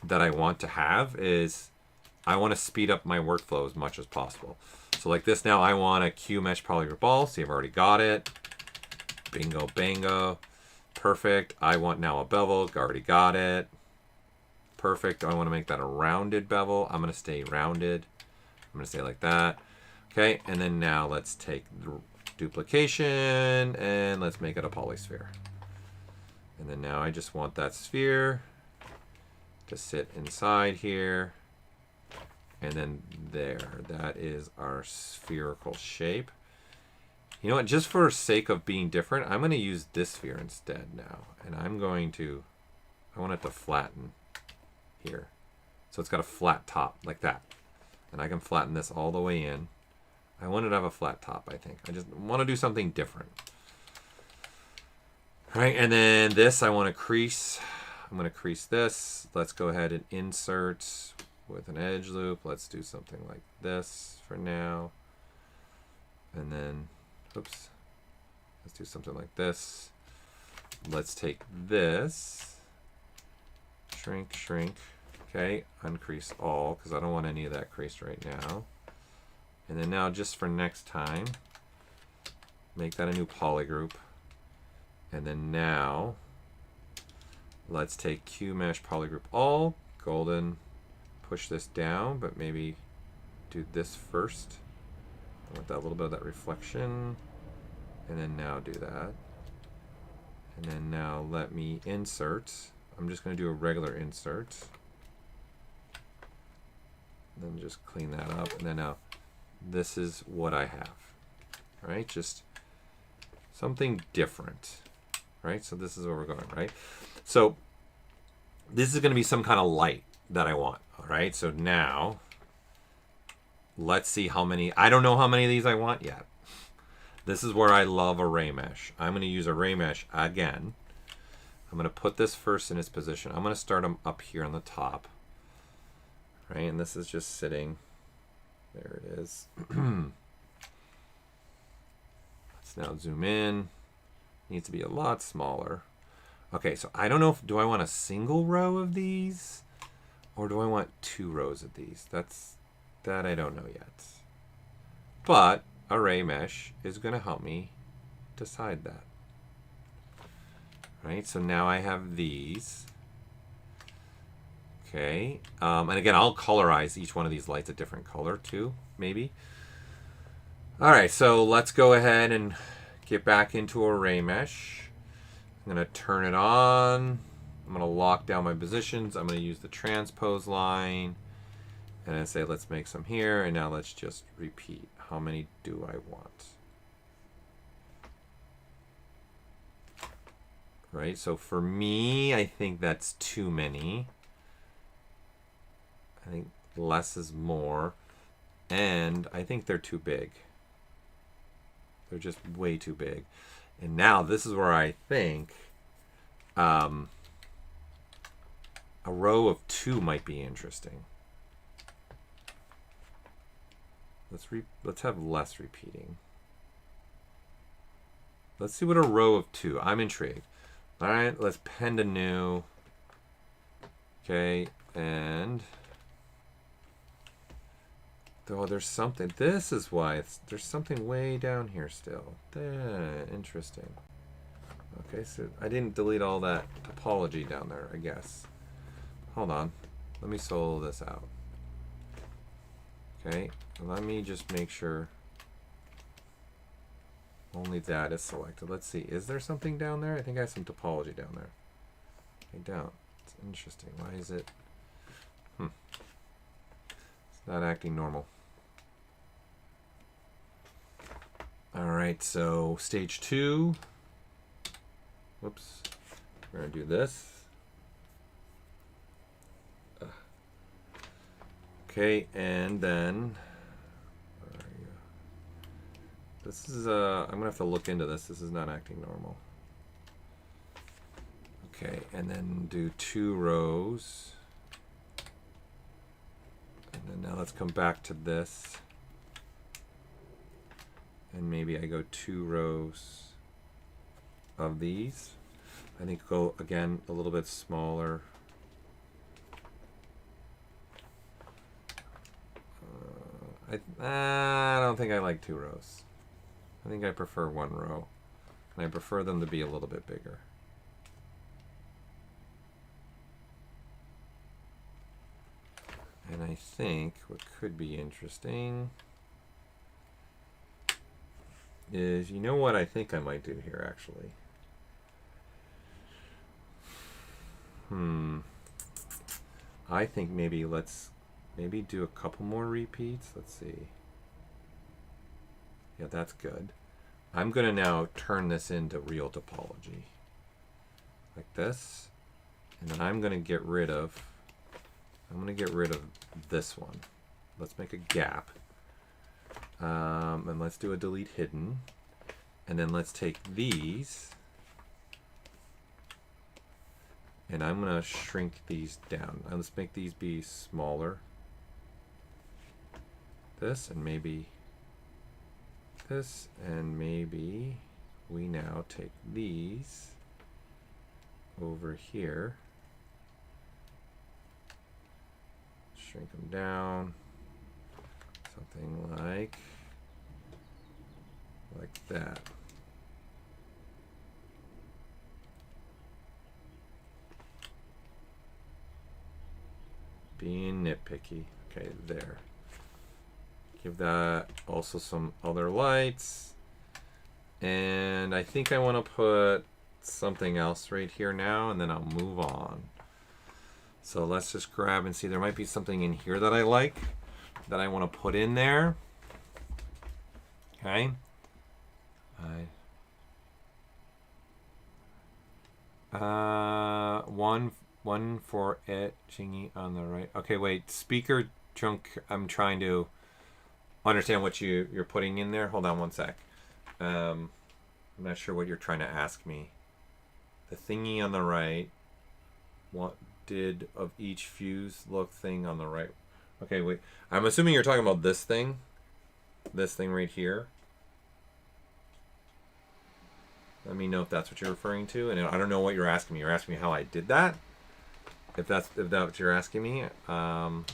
that I want to have, is I want to speed up my workflow as much as possible. So like this now, I want a Q mesh polygroup ball. See, I've already got it. Bingo, bango. Perfect. I want now a bevel. Already got it. Perfect. I want to make that a rounded bevel. I'm going to stay rounded. I'm going to stay like that. Okay. And then now let's take the duplication and let's make it a polysphere. And then now I just want that sphere to sit inside here. And then there, that is our spherical shape. You know what, just for sake of being different, I'm going to use this sphere instead now. And I'm going to, I want it to flatten here. So it's got a flat top like that. And I can flatten this all the way in. I want it to have a flat top, I think. I just want to do something different. All right, and then this I want to crease. I'm going to crease this. Let's go ahead and insert with an edge loop. Let's do something like this for now. And then, oops, let's do something like this. Let's take this, shrink, shrink. Okay, uncrease all, because I don't want any of that creased right now. And then now, just for next time, make that a new poly group. And then now, let's take Q mesh polygroup all, golden, push this down, but maybe do this first. I want that little bit of that reflection. And then now do that. And then now let me insert. I'm just going to do a regular insert. And then just clean that up. And then now, this is what I have. All right, just something different. Right, so this is where we're going, right? So this is going to be some kind of light that I want, all right? So now, let's see how many, I don't know how many of these I want yet. This is where I love array mesh. I'm going to use array mesh again, I'm going to put this first in its position. I'm going to start them up here on the top. Right, and this is just sitting. There it is. Let's now zoom in. Needs to be a lot smaller. Okay, so I don't know if, do I want a single row of these? Or do I want 2 rows of these? That I don't know yet. But array mesh is going to help me decide that. Right, so now I have these. Okay, and again, I'll colorize each one of these lights a different color too, maybe. All right, so let's go ahead and get back into array mesh. I'm going to turn it on. I'm going to lock down my positions. I'm going to use the transpose line. And I say, let's make some here. And now let's just repeat. How many do I want? Right, so for me, I think that's too many. I think less is more. And I think they're too big. They're just way too big. And now this is where I think a row of 2 might be interesting. Let's have less repeating. Let's see what a row of 2. I'm intrigued. All right, let's pen to new. Okay, and oh, there's something. This is why there's something way down here still. Interesting. Okay, so I didn't delete all that topology down there, I guess. Hold on. Let me solo this out. Okay, let me just make sure only that is selected. Let's see. Is there something down there? I think I have some topology down there. I don't. It's interesting. Why is it? It's not acting normal. All right, so stage 2. Whoops. We're going to do this. Okay, and then where are you? This is I'm going to have to look into this. This is not acting normal. Okay, and then do 2 rows. And then now let's come back to this. And maybe I go 2 rows of these. I think go again a little bit smaller. I don't think I like 2 rows. I think I prefer 1 row. And I prefer them to be a little bit bigger. And I think what could be interesting is, you know what I think I might do here actually? I think maybe let's do a couple more repeats. Let's see. Yeah, that's good. I'm going to now turn this into real topology. Like this. And then I'm going to get rid of this one. Let's make a gap. And let's do a delete hidden. And then let's take these. And I'm going to shrink these down. And let's make these be smaller. This and maybe this, and maybe we now take these over here, shrink them down, something like that. Being nitpicky. Okay, there. Give that also some other lights. And I think I want to put something else right here now, and then I'll move on. So let's just grab and see. There might be something in here that I like, that I want to put in there. Okay. One for it, Chingy on the right. Okay, wait. Speaker chunk. I'm trying to understand what you're putting in there. Hold on one sec. I'm not sure what you're trying to ask me. the thingy on the right. What did of each fuse look thing on the right? Okay, wait. I'm assuming you're talking about this thing. This thing right here. Let me know if that's what you're referring to. And I don't know what you're asking me. You're asking me how I did that? If that's what you're asking me, I'm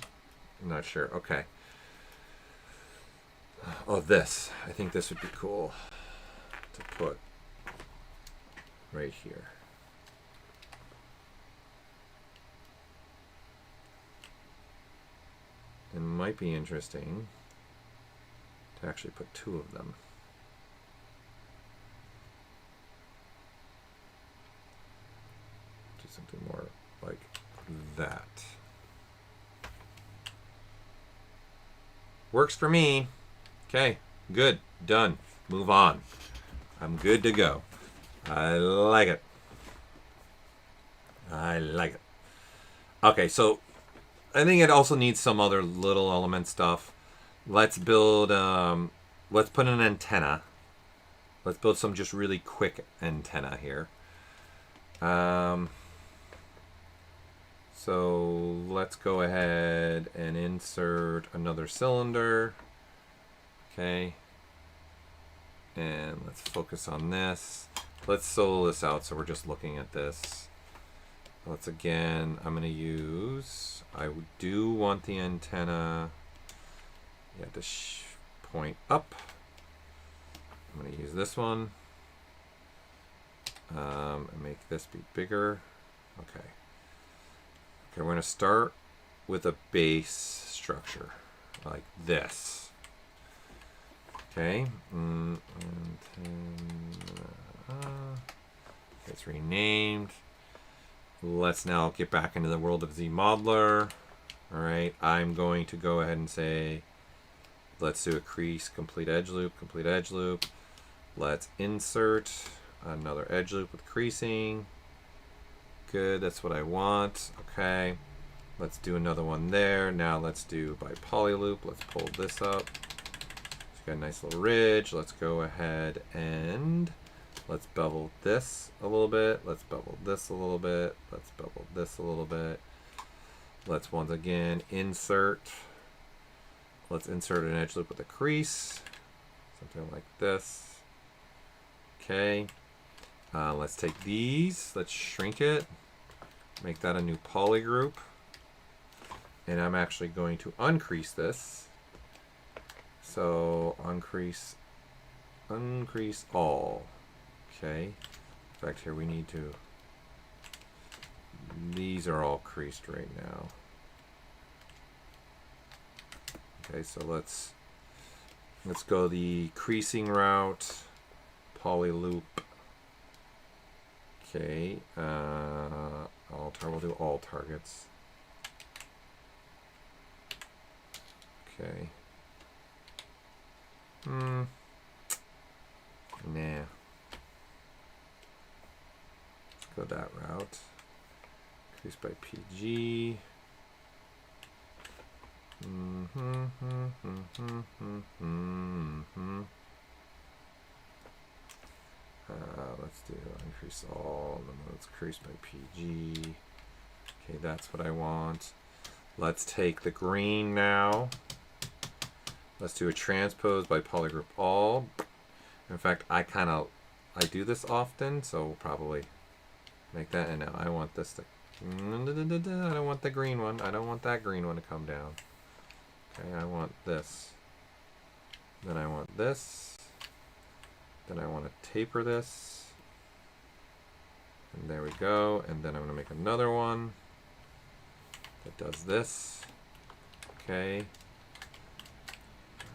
not sure. Okay. Oh, this. I think this would be cool to put right here. It might be interesting to actually put two of them. Do something more like that. Works for me. Okay, good, done. Move on. I'm good to go. I like it. I like it. Okay, so I think it also needs some other little element stuff. Let's build, let's put an antenna. Let's build some just really quick antenna here. So let's go ahead and insert another cylinder. Okay. And let's focus on this. Let's solo this out so we're just looking at this. Let's again, I'm going to use, I do want the antenna, yeah, to point up. I'm going to use this one and make this be bigger. Okay. Okay, we're going to start with a base structure like this. Okay, it's renamed. Let's now get back into the world of ZModular. All right, I'm going to go ahead and say, let's do a crease, complete edge loop, complete edge loop. Let's insert another edge loop with creasing. Good, that's what I want. Okay, let's do another one there. Now let's do by poly loop. Let's pull this up. Got a nice little ridge. Let's go ahead and let's bevel this a little bit. Let's bevel this a little bit. Let's bevel this a little bit. Let's once again insert. Let's insert an edge loop with a crease. Something like this. Okay. Let's take these. Let's shrink it. Make that a new poly group. And I'm actually going to uncrease this. So uncrease all. Okay. In fact, here we need to. These are all creased right now. Okay, so let's go the creasing route. Poly loop. Okay. We'll do all targets. Okay. Nah. Let's go that route. Increase by PG. Let's do increase all, and then let's increase by PG. Okay, that's what I want. Let's take the green now. Let's do a transpose by polygroup all. In fact, I do this often, so we'll probably make that. And now I want this to, I don't want the green one. I don't want that green one to come down. Okay, I want this. Then I want this. Then I want to taper this. And there we go. And then I'm going to make another one that does this. Okay.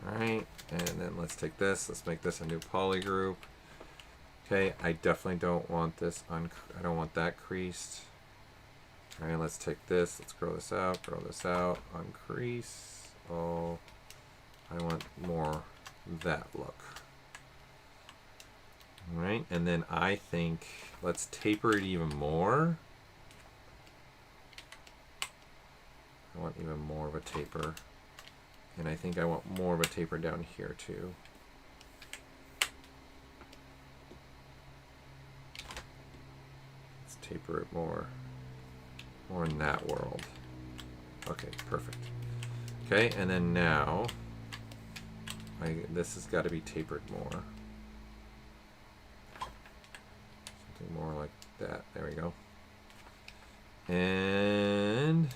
Alright, and then let's take this. Let's make this a new poly group. Okay, I definitely don't want this. I don't want that creased. Alright, let's take this. Let's grow this out. Uncrease. Oh, I want more that look. Alright, and then I think let's taper it even more. I want even more of a taper. And I think I want more of a taper down here too. taper it more in that world. Okay, perfect. Okay, and then now this has got to be tapered more. Something more like that. There we go. And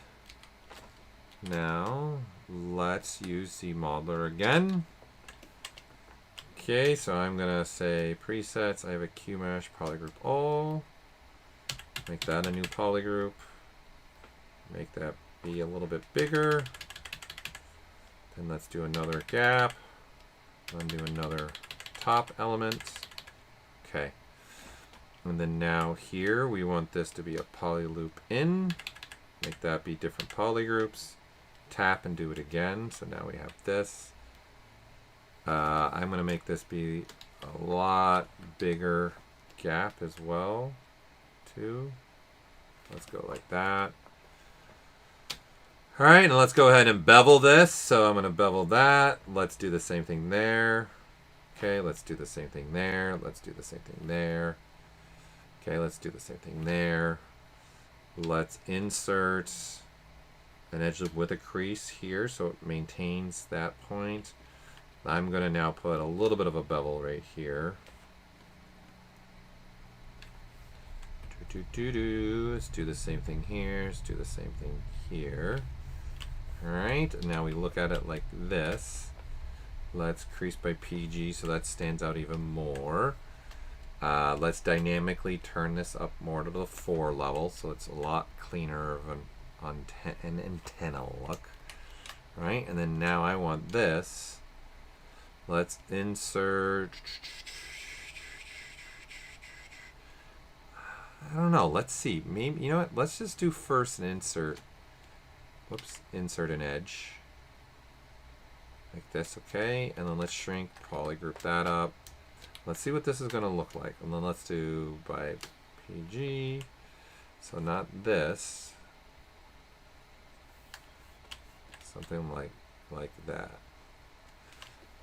now let's use ZModular again. Okay, so I'm gonna say presets. I have a QMesh polygroup all. Make that a new polygroup. Make that be a little bit bigger. Then let's do another gap. Then do another top element. Okay. And then now here we want this to be a poly loop in. Make that be different polygroups. Tap and do it again. So now we have this. I'm going to make this be a lot bigger gap as well, too. Let's go like that. All right, and let's go ahead and bevel this. So I'm going to bevel that. Let's do the same thing there. Okay, let's do the same thing there. Let's do the same thing there. Okay, let's do the same thing there. Let's insert an edge loop with a crease here so it maintains that point. I'm going to now put a little bit of a bevel right here. Let's do the same thing here. Let's do the same thing here. All right, and now we look at it like this. Let's crease by PG so that stands out even more. Let's dynamically turn this up more to the 4 level so it's a lot cleaner of an antenna look. All right, and then now I want this. Let's insert. I don't know. Let's see. Maybe, you know what? Let's just do first an insert. Whoops. Insert an edge. Like this, okay? And then let's shrink, polygroup that up. Let's see what this is going to look like. And then let's do by PG. So not this. Something like that.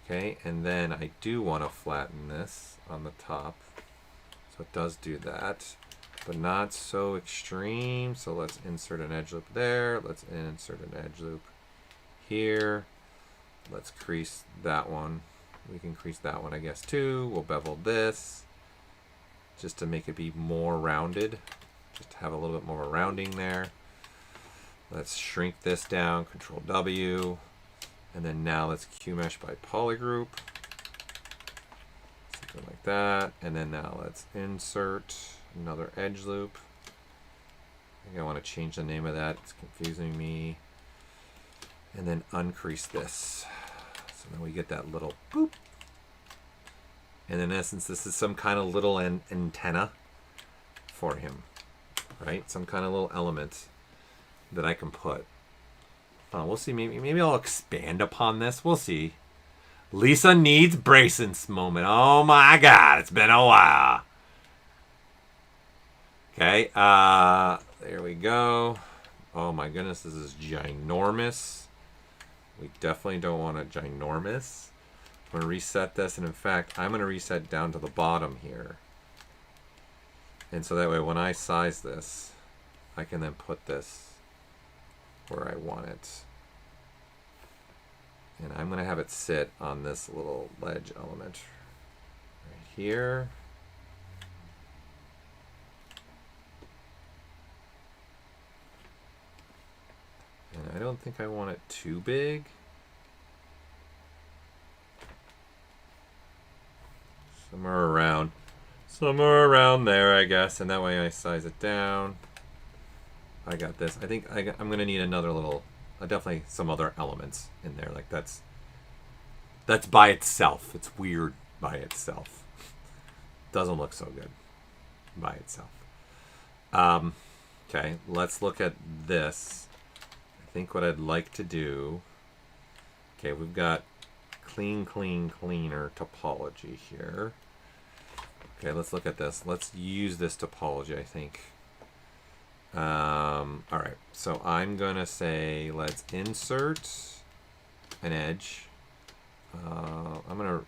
Okay, and then I do want to flatten this on the top. So it does do that, but not so extreme. So let's insert an edge loop there. Let's insert an edge loop here. Let's crease that one. We can crease that one, I guess, too. We'll bevel this just to make it be more rounded, just to have a little bit more rounding there. Let's shrink this down, Control W. And then now let's QMesh by polygroup. Something like that. And then now let's insert another edge loop. I think I want to change the name of that. It's confusing me. And then uncrease this. So now we get that little boop. And in essence, this is some kind of little antenna for him, right? Some kind of little element that I can put. We'll see. Maybe I'll expand upon this. We'll see. Lisa needs braces moment. Oh my God, it's been a while. Okay, there we go. Oh my goodness, this is ginormous. We definitely don't want a ginormous. I'm going to reset this, and in fact, I'm going to reset down to the bottom here. And so that way, when I size this, I can then put this where I want it. And I'm going to have it sit on this little ledge element right here. And I don't think I want it too big. Somewhere around there, I guess. And that way I size it down. I got this. I think I'm going to need another little, definitely some other elements in there. Like that's by itself. It's weird by itself. Doesn't look so good by itself. Okay, let's look at this. I think what I'd like to do, okay, we've got cleaner topology here. Okay, let's look at this. Let's use this topology, I think. All right, so I'm gonna say let's insert an edge. I'm gonna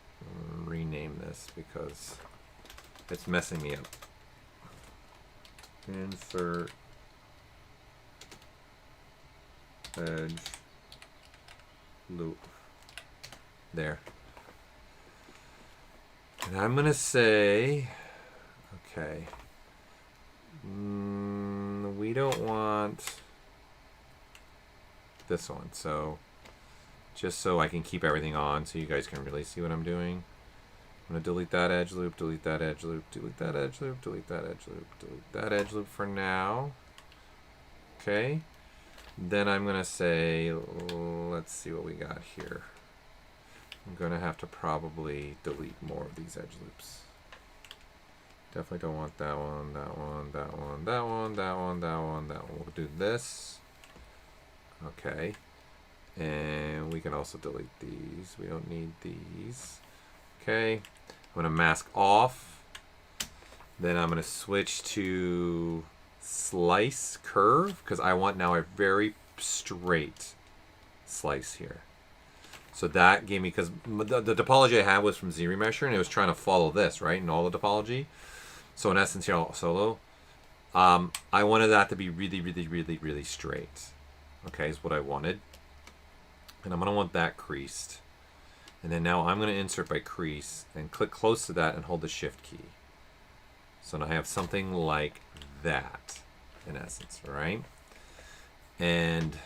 rename this because it's messing me up. Insert edge loop. There. And I'm going to say, okay, we don't want this one. So just so I can keep everything on so you guys can really see what I'm doing. I'm going to delete that edge loop, delete that edge loop, delete that edge loop, delete that edge loop, delete that edge loop for now. Okay. Then I'm going to say, let's see what we got here. I'm going to have to probably delete more of these edge loops. Definitely don't want that one, that one, that one, that one, that one, that one, that one. We'll do this. Okay. And we can also delete these. We don't need these. Okay. I'm going to mask off. Then I'm going to switch to slice curve because I want now a very straight slice here. So that gave me, because the topology I had was from ZBrush, and it was trying to follow this, right, in all the topology. So in essence here, solo, I wanted that to be really, really, really, really straight. Okay, is what I wanted. And I'm going to want that creased. And then now I'm going to insert by crease and click close to that and hold the shift key. So now I have something like that, in essence, right? And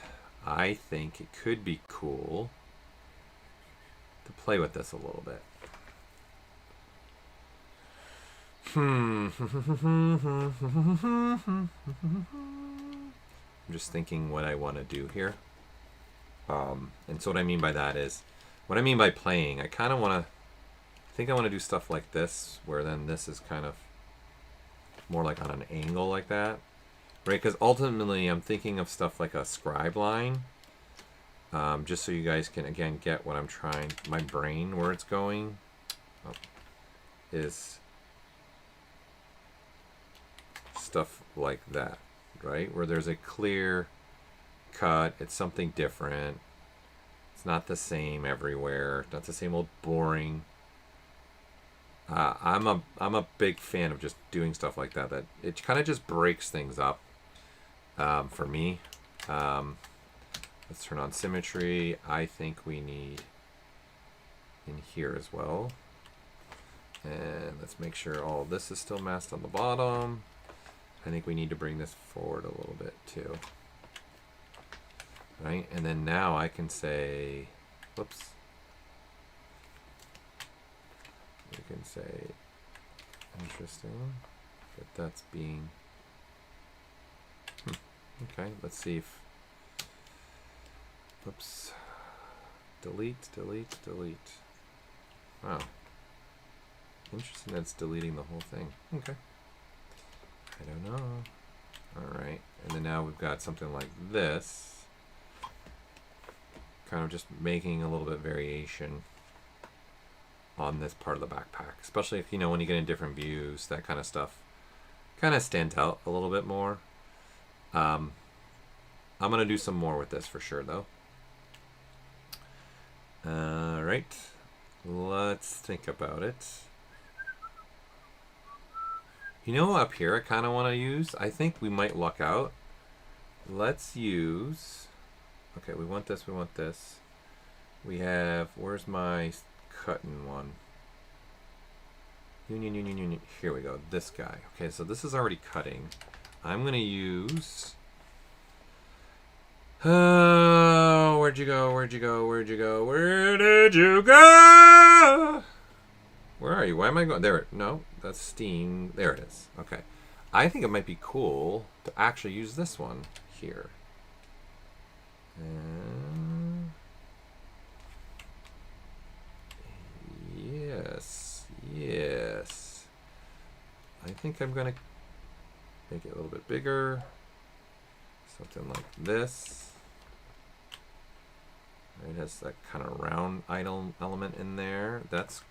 I think it could be cool to play with this a little bit. I'm just thinking what I want to do here. And so what I mean by that is, what I mean by playing, I kind of want to, I think I want to do stuff like this, where then this is kind of more like on an angle like that, right? Because ultimately I'm thinking of stuff like a scribe line. Just so you guys can, again, get what I'm trying, my brain, where it's going, is stuff like that, right? Where there's a clear cut, it's something different. It's not the same everywhere, not the same old boring. I'm a big fan of just doing stuff like that. That it kind of just breaks things up for me. Let's turn on symmetry. I think we need in here as well. And let's make sure all of this is still masked on the bottom. I think we need to bring this forward a little bit too. Right? And then now I can say, whoops. We can say, interesting, that that's being, okay, let's see if, whoops, delete, delete, delete. Wow. Interesting that's deleting the whole thing. Okay. I don't know. Alright, and then now we've got something like this. Kind of just making a little bit variation on this part of the backpack. Especially if, you know, when you get in different views, that kind of stuff kind of stands out a little bit more. I'm going to do some more with this for sure, though. Alright, let's think about it. You know, up here I kind of want to use, I think we might luck out. Let's use, okay, we want this, we want this. We have, where's my cutting one? Here we go, this guy. Okay, so this is already cutting. I'm going to use, oh, where'd you go, where'd you go, where'd you go, where did you go? Where are you? Why am I going? There. No, that's steam. There it is. Okay. I think it might be cool to actually use this one here. Yes. Yes. I think I'm going to make it a little bit bigger. Something like this. It has that kind of round element in there. That's,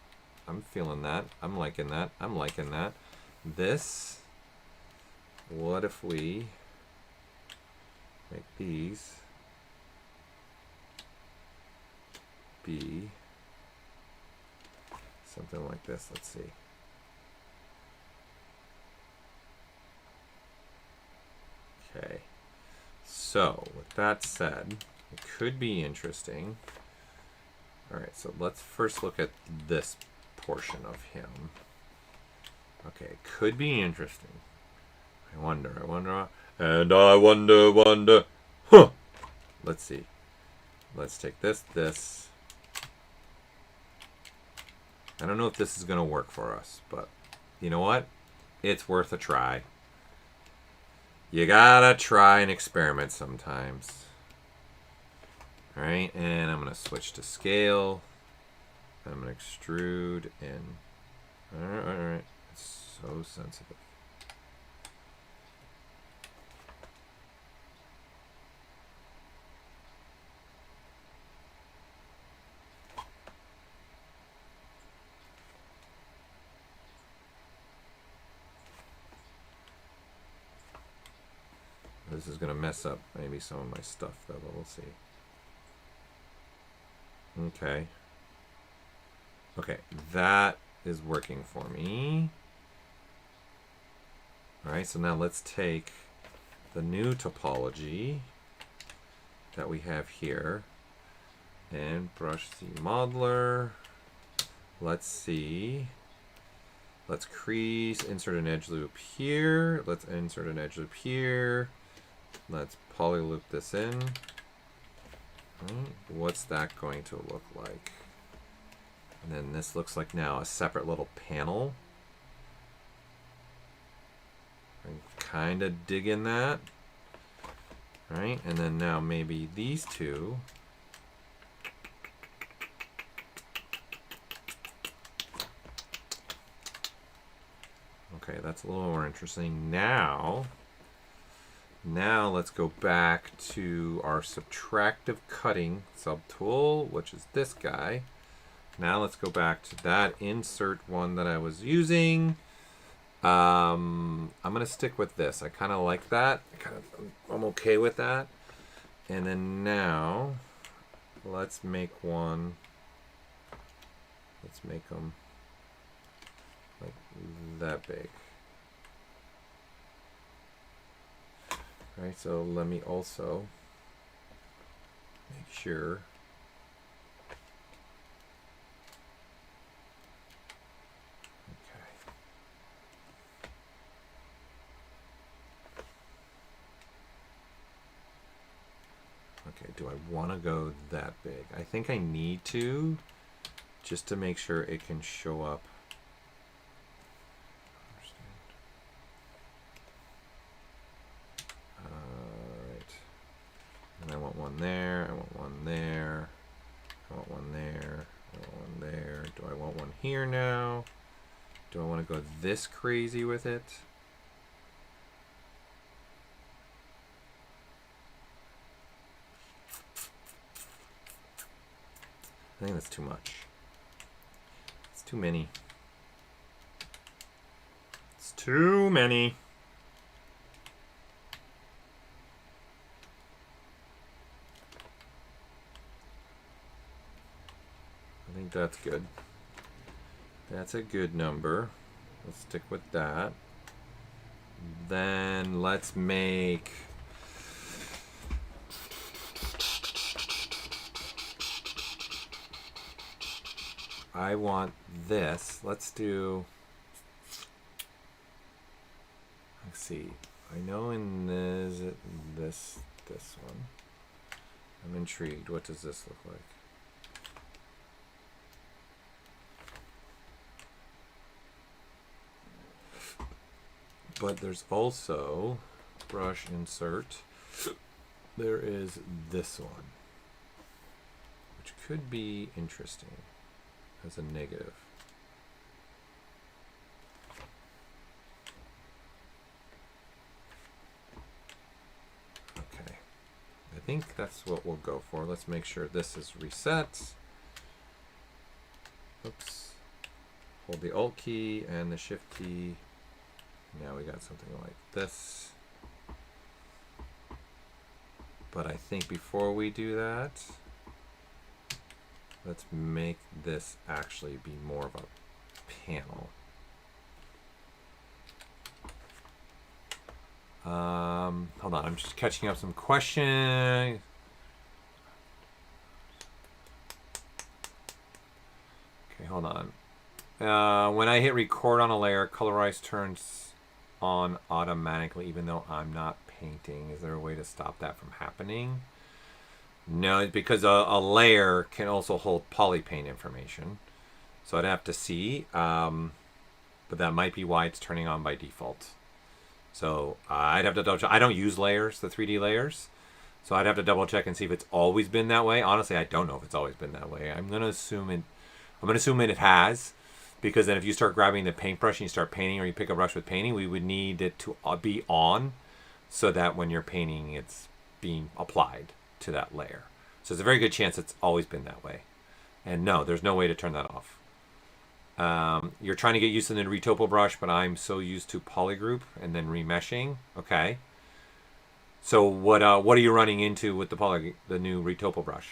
I'm feeling that. I'm liking that. I'm liking that. This, what if we make these be something like this? Let's see. So with that said, it could be interesting. All right, so let's first look at this portion of him. Okay, it could be interesting. I wonder, and I wonder. Huh. Let's see. Let's take this. I don't know if this is going to work for us, but you know what? It's worth a try. You gotta try and experiment sometimes. All right, and I'm going to switch to scale. I'm going to extrude in. All right. It's so sensitive. This is going to mess up maybe some of my stuff, though, but we'll see. Okay. Okay, that is working for me. All right, so now let's take the new topology that we have here and brush the modular. Let's see. Let's crease, insert an edge loop here. Let's insert an edge loop here. Let's polyloop this in. What's that going to look like? And then this looks like now a separate little panel. I'm kind of digging that. All right, and then now maybe these two. Okay, that's a little more interesting. Now let's go back to our subtractive cutting subtool, which is this guy. Now let's go back to that insert one that I was using. I'm gonna stick with this. I kind of like that. I'm okay with that. And then now let's make one. Let's make them like that big. All right, so let me also make sure. Okay, do I want to go that big? I think I need to, just to make sure it can show up. Alright. And I want one there, I want one there, I want one there, I want one there. Do I want one here now? Do I want to go this crazy with it? I think that's too much. It's too many. It's too many. I think that's good. That's a good number. Let's stick with that. Then let's make... I want this. Let's do... Let's see. I know in this one. I'm intrigued. What does this look like? But there's also brush insert. There is this one, which could be interesting as a negative. Okay, I think that's what we'll go for. Let's make sure this is reset. Oops. Hold the Alt key and the Shift key. Now we got something like this. But I think before we do that, let's make this actually be more of a panel. Hold on, I'm just catching up some questions. Okay, hold on. When I hit record on a layer, colorize turns on automatically even though I'm not painting. Is there a way to stop that from happening? No, it's because a layer can also hold polypaint information. So I'd have to see, but that might be why it's turning on by default. So I'd have to double check. I don't use layers, the 3D layers. So I'd have to double check and see if it's always been that way. Honestly, I don't know if it's always been that way. I'm gonna assume it has, because then if you start grabbing the paintbrush and you start painting, or you pick a brush with painting, we would need it to be on, so that when you're painting, it's being applied to that layer. So it's a very good chance it's always been that way. And no, there's no way to turn that off. You're trying to get used to the retopo brush, but I'm so used to polygroup and then remeshing. Okay. So what are you running into with the new retopo brush?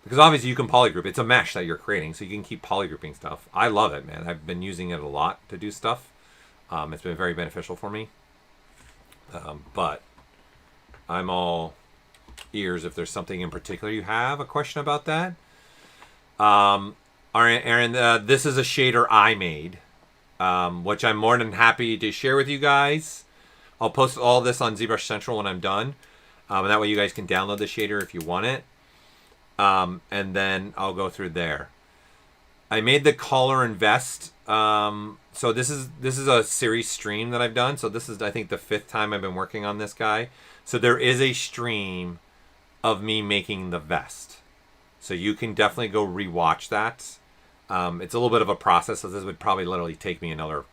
Because obviously you can polygroup. It's a mesh that you're creating, so you can keep polygrouping stuff. I love it, man. I've been using it a lot to do stuff. It's been very beneficial for me. But I'm all ears if there's something in particular you have a question about that. All right, Aaron, this is a shader I made, which I'm more than happy to share with you guys. I'll post all this on ZBrush Central when I'm done. And that way you guys can download the shader if you want it. And then I'll go through there. I made the collar and vest. So this is a series stream that I've done. So this is, I think, the 5th time I've been working on this guy. So there is a stream of me making the vest. So you can definitely go rewatch that. It's a little bit of a process, so this would probably literally take me to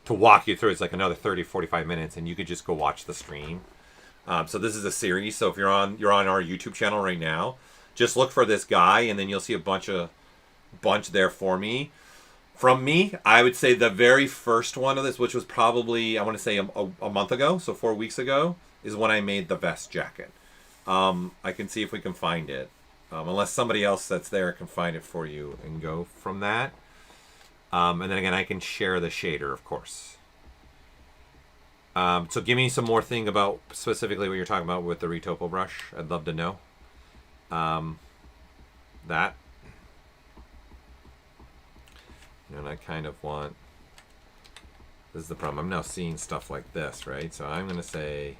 walk you through, it's like another 30, 45 minutes, and you could just go watch the stream. So this is a series, so if you're on our YouTube channel right now, just look for this guy, and then you'll see a bunch there for me. From me, I would say the very first one of this, which was probably, I want to say a month ago, so 4 weeks ago, is when I made the vest jacket. I can see if we can find it. Unless somebody else that's there can find it for you and go from that. And then again, I can share the shader, of course. So give me some more thing about specifically what you're talking about with the retopo brush. I'd love to know. That. And I kind of want... This is the problem. I'm now seeing stuff like this, right? So I'm going to say...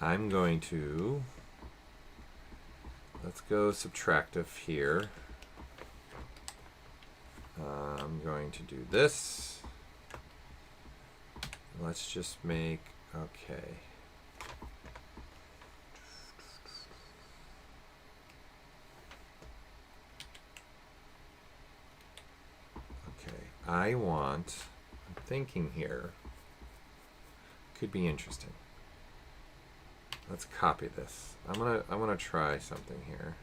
I'm going to, let's go subtractive here. I'm going to do this. Let's just make, okay. Okay, I'm thinking here, could be interesting. Let's copy this. I'm gonna try something here.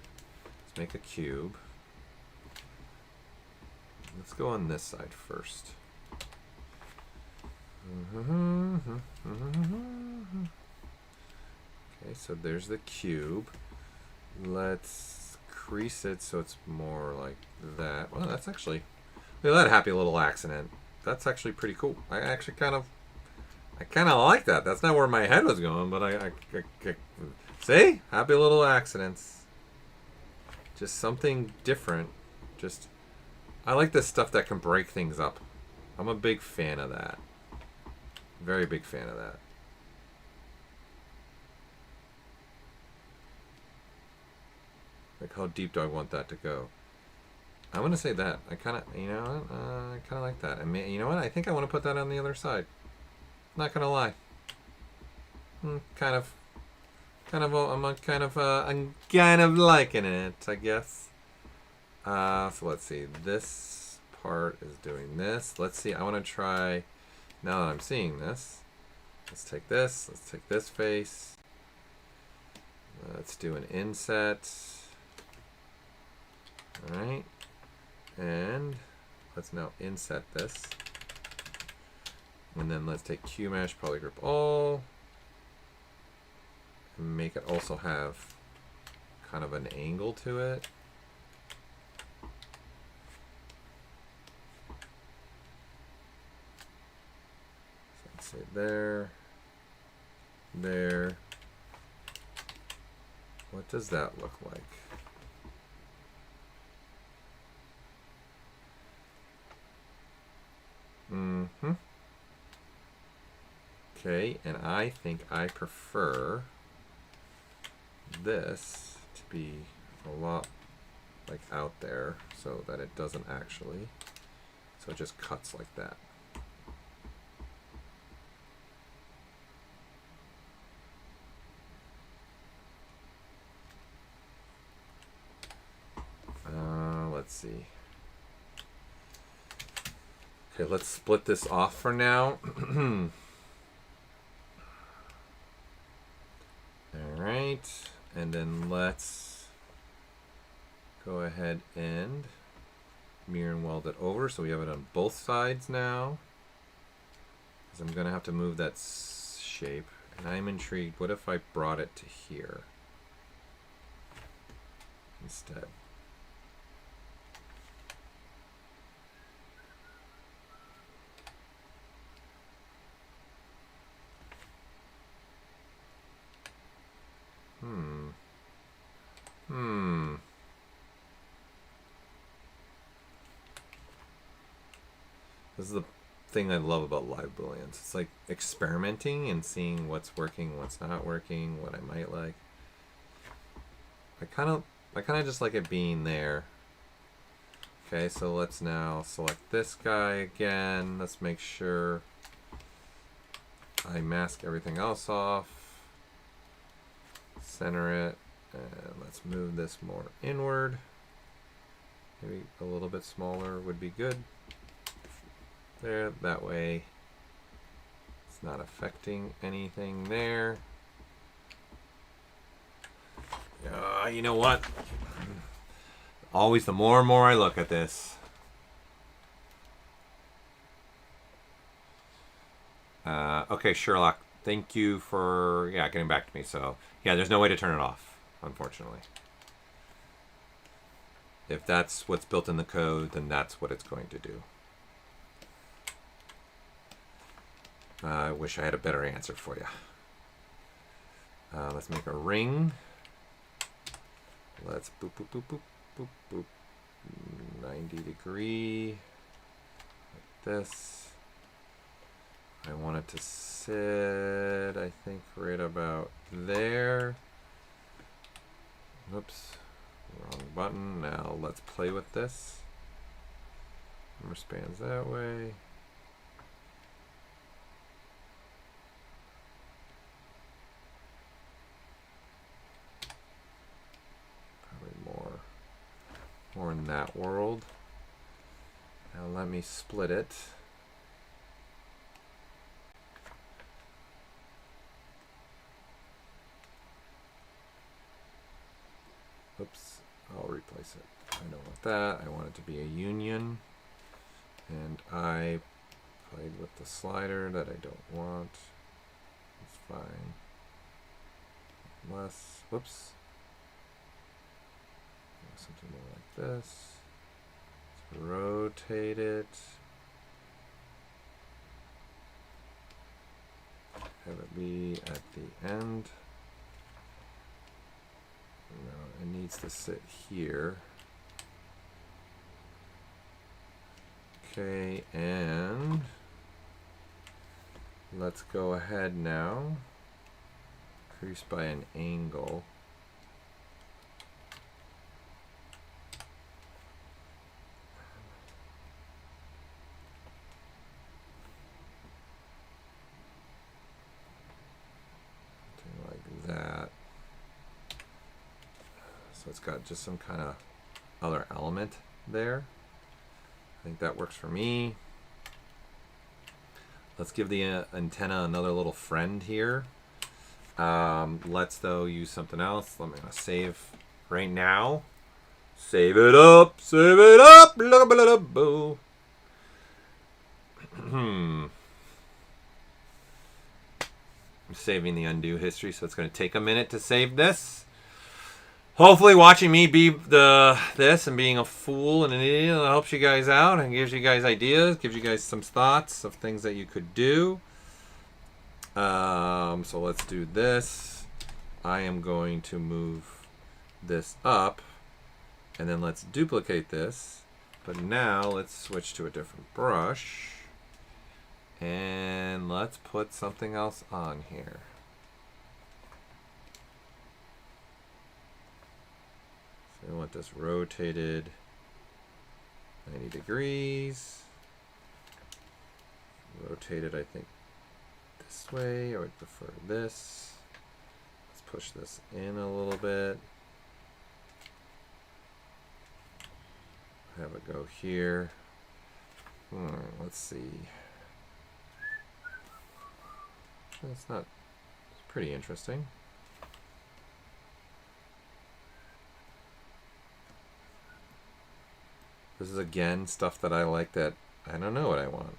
Let's make a cube. Let's go on this side first. Okay, so there's the cube. Let's crease it so it's more like that. Well, that's actually, look at that happy little accident. That's actually pretty cool. I actually kind of like that. That's not where my head was going, but I see? Happy little accidents. Just something different. Just, I like this stuff that can break things up. I'm a big fan of that. Very big fan of that. Like, how deep do I want that to go? I'm going to say that. I kind of, I kind of like that. I mean, you know what? I think I want to put that on the other side. Not gonna lie. I'm kind of liking it, I guess. So let's see. This part is doing this. Let's see. I want to try. Now that I'm seeing this, let's take this. Let's take this face. Let's do an inset. All right, and let's now inset this. And then let's take QMesh, polygroup all, and make it also have kind of an angle to it. there. There. What does that look like? Mm-hmm. Okay, and I think I prefer this to be a lot like out there so that it doesn't actually, so it just cuts like that. Let's see. Okay, let's split this off for now. All right, and then let's go ahead and mirror and weld it over so we have it on both sides now. Because I'm going to have to move that shape, and I'm intrigued. What if I brought it to here instead? This is the thing I love about live booleans. It's like experimenting and seeing what's working, what's not working, what I might like. I kind of just like it being there. Okay, so let's now select this guy again. Let's make sure I mask everything else off. Center it, and let's move this more inward. Maybe a little bit smaller would be good. There, that way it's not affecting anything there. You know what? Always the more and more I look at this. Okay, Sherlock, thank you for getting back to me. So yeah, there's no way to turn it off, unfortunately. If that's what's built in the code, then that's what it's going to do. I wish I had a better answer for you. Let's make a ring. Let's boop, boop, boop, boop, boop, boop. 90 degree. Like this. I want it to sit, I think, right about there. Whoops. Wrong button. Now let's play with this. Number spans that way. More in that world. Now let me split it. Oops, I'll replace it. I don't want that. I want it to be a union. And I played with the slider that I don't want. It's fine. Less, whoops. Something more like this. Let's rotate it. Have it be at the end. No, it needs to sit here. Okay, and let's go ahead now. Increase by an angle. That. So it's got just some kind of other element there. I think that works for me. Let's give the antenna another little friend here. Let's though use something else. I'm gonna save right now. Save it up. Save it up. Boo. I'm saving the undo history, so it's going to take a minute to save this. Hopefully watching me be this and being a fool and an idiot helps you guys out and gives you guys ideas, gives you guys some thoughts of things that you could do. So let's do this. I am going to move this up, and then let's duplicate this. But now let's switch to a different brush, and let's put something else on here. So I want this rotated 90 degrees. Rotated, I think, this way. I would prefer this. Let's push this in a little bit. Have it go here. Let's see. It's not. It's pretty interesting. This is again stuff that I like that I don't know what I want.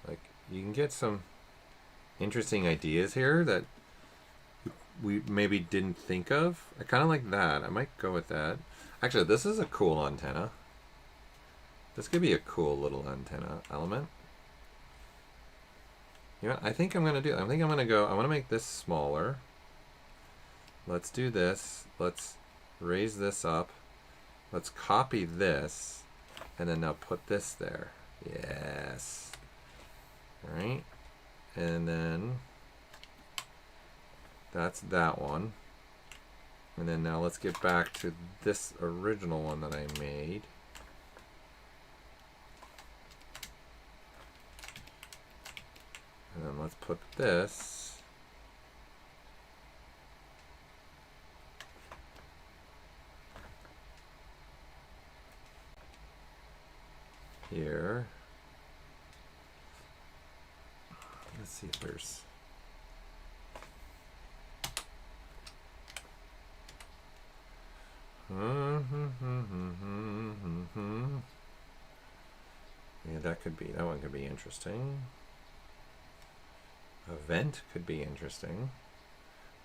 Like, you can get some interesting ideas here that we maybe didn't think of. I kind of like that. I might go with that. Actually, this is a cool antenna. This could be a cool little antenna element. You know what? I think I'm going to do, I think I'm going to go, I want to make this smaller. Let's do this. Let's raise this up. Let's copy this. And then now put this there. Yes. All right. And then that's that one. And then now let's get back to this original one that I made. And then let's put this here. Let's see if there's yeah, that one could be interesting. Event could be interesting.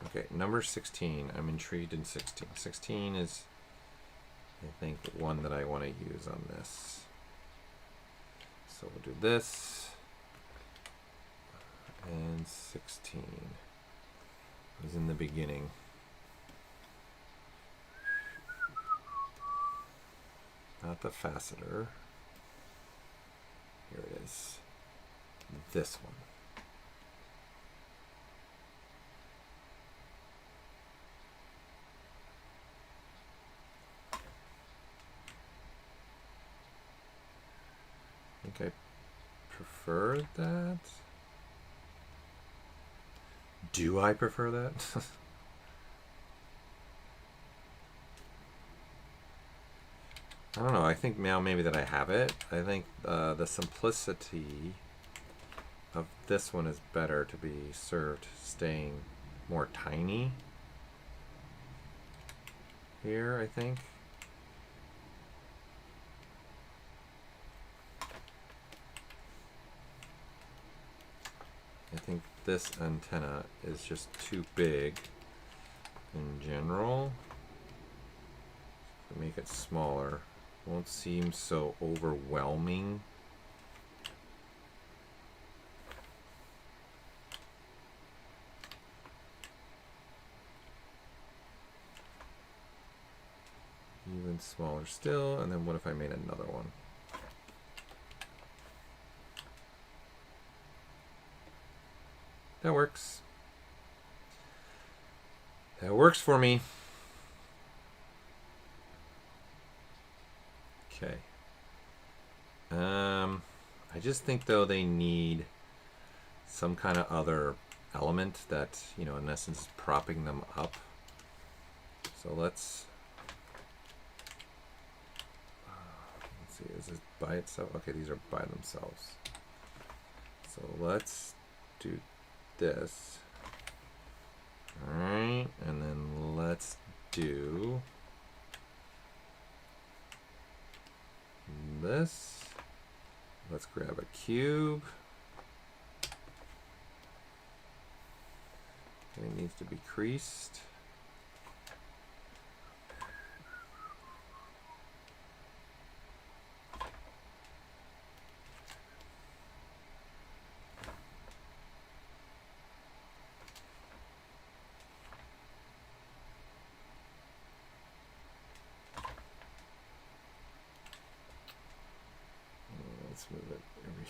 Okay, number 16. I'm intrigued in 16. 16 is, I think, the one that I want to use on this. So we'll do this. And 16 is in the beginning. Not the faceter. Here it is. This one. I think I prefer that. Do I prefer that? I don't know. I think now maybe that I have it. I think the simplicity of this one is better to be served staying more tiny here, I think. I think this antenna is just too big in general. To make it smaller, won't seem so overwhelming. Even smaller still, and then what if I made another one? That works. That works for me. Okay. I just think though they need some kind of other element that, you know, in essence is propping them up. So let's see, is this by itself? Okay, these are by themselves. So let's do this. All right, and then let's do this. Let's grab a cube. It needs to be creased.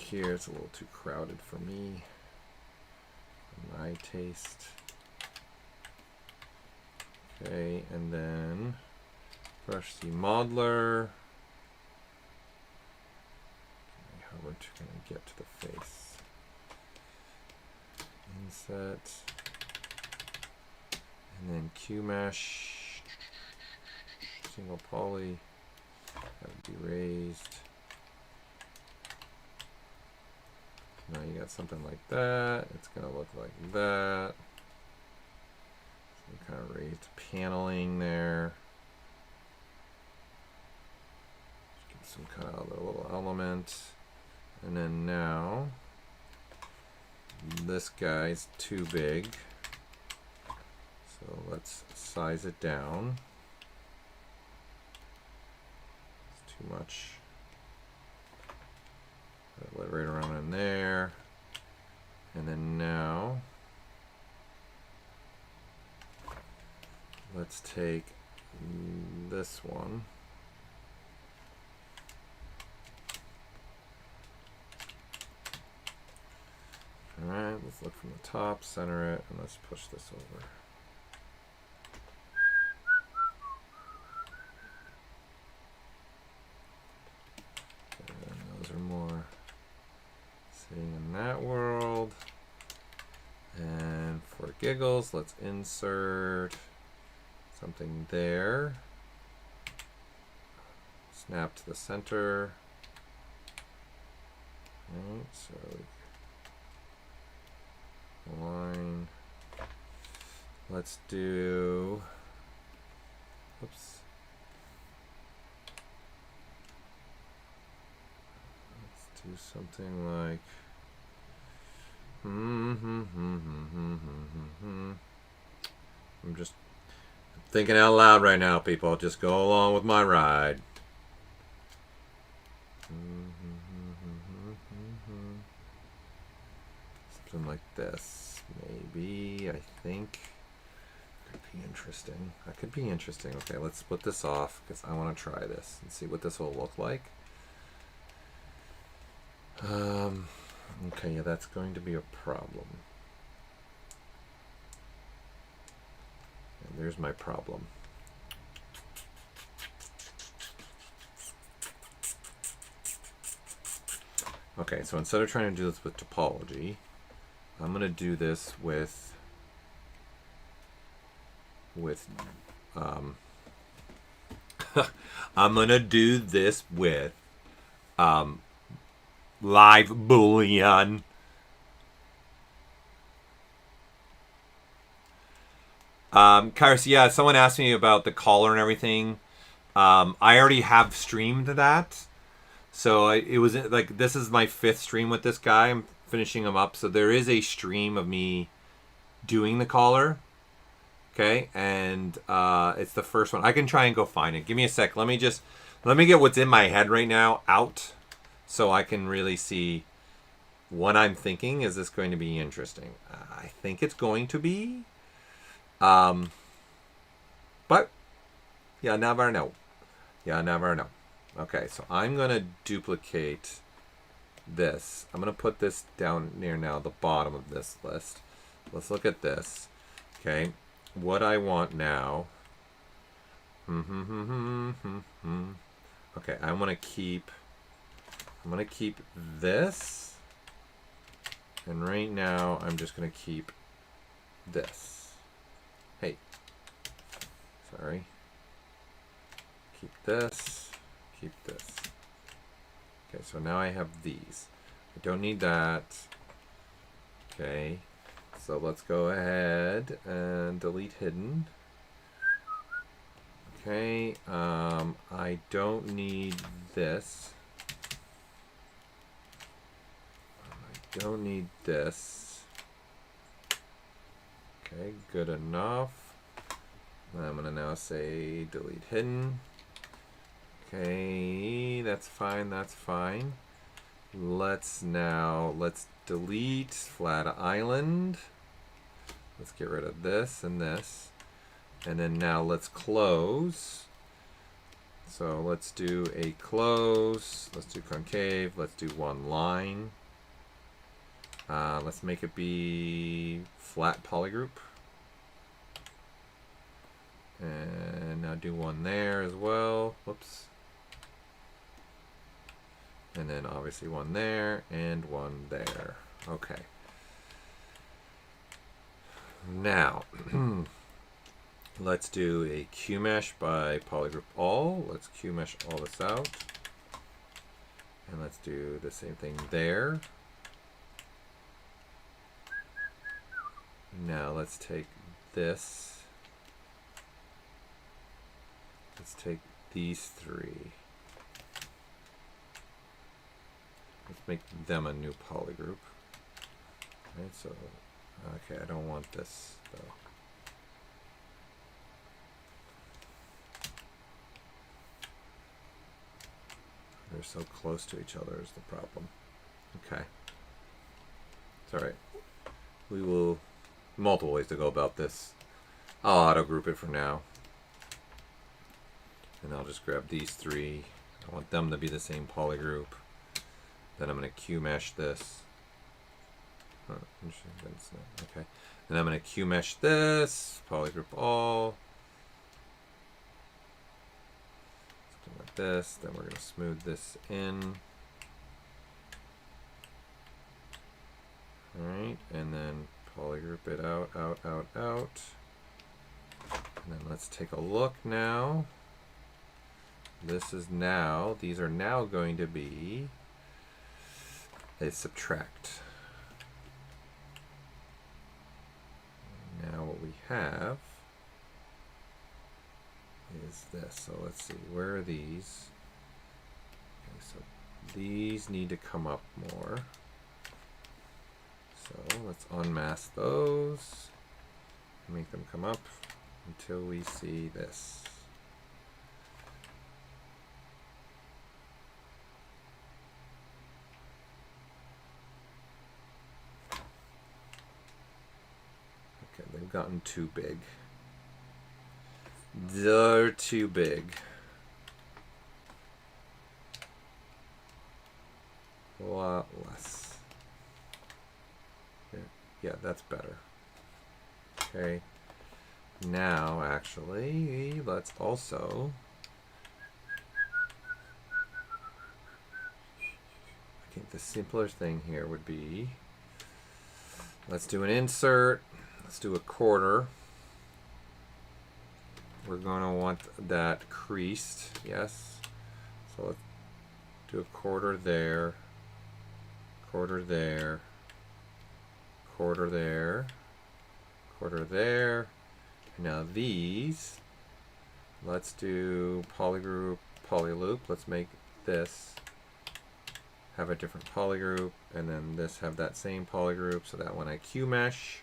here. It's a little too crowded for me, for my taste. Okay, and then brush the modular. How we're going to get to the face. Inset. And then Q mesh. Single poly. That would be raised. Now you got something like that. It's going to look like that. Some kind of raised paneling there. Get some kind of other little element. And then now, this guy's too big. So let's size it down. It's too much. Put it right around in there. And then now, let's take this one. Alright, let's look from the top, center it, and let's push this over. And those are more sitting in that world. And for giggles, let's insert something there. Snap to the center. Right, so line. Let's do, oops. Let's do something like, I'm just thinking out loud right now, people. Just go along with my ride. Something like this, maybe. I think could be interesting. That could be interesting. Okay, let's split this off because I want to try this and see what this will look like. Okay, yeah, that's going to be a problem. And there's my problem. Okay, so instead of trying to do this with topology, I'm going to do this with I'm going to do this with live boolean. Kairos, yeah, someone asked me about the collar and everything. I already have streamed that. So it was like, this is my 5th stream with this guy. I'm finishing him up. So there is a stream of me doing the collar. Okay. And it's the first one. I can try and go find it. Give me a sec. Let me get what's in my head right now out so I can really see what I'm thinking. Is this going to be interesting? I think it's going to be. But you never know. You never know. Okay, so I'm going to duplicate this. I'm going to put this down near now the bottom of this list. Let's look at this. Okay, what I want now. Okay, I want to keep. I'm going to keep this, and right now I'm just going to keep this. Hey, sorry. Keep this. Keep this. Okay, so now I have these. I don't need that. Okay, so let's go ahead and delete hidden. Okay, I don't need this. I don't need this. Okay, good enough. I'm going to now say delete hidden. Okay, that's fine, that's fine. Let's delete flat island. Let's get rid of this and this. And then now let's close. So let's do a close. Let's do concave. Let's do one line. Let's make it be flat polygroup. And now do one there as well. Whoops. And then obviously one there and one there. Okay. Now, let's do a Q mesh by polygroup all. Let's Q mesh all this out. And let's do the same thing there. Now let's take this. Let's take these three. Let's make them a new polygroup. Right, so, okay, I don't want this though. They're so close to each other is the problem. Okay. It's alright. We will, multiple ways to go about this. I'll auto group it for now. And I'll just grab these three. I want them to be the same polygroup. Then I'm going to Q mesh this. Oh, okay. And I'm going to Q mesh this. Polygroup all. Something like this. Then we're going to smooth this in. Alright. And then polygroup it out, out, out, out. And then let's take a look now. This is now, these are now going to be a subtract. Now what we have is this. So let's see, where are these? Okay, so these need to come up more. So let's unmask those and make them come up until we see this. Okay, they've gotten too big. They're too big. A lot less. Yeah, that's better. Okay. Now, actually, let's also I think the simpler thing here would be, let's do an insert. Let's do a quarter. We're going to want that creased, yes. So let's do a quarter there, quarter there, quarter there, quarter there. And now these, let's do polygroup, polyloop. Let's make this have a different polygroup, and then this have that same polygroup, so that when I Q mesh,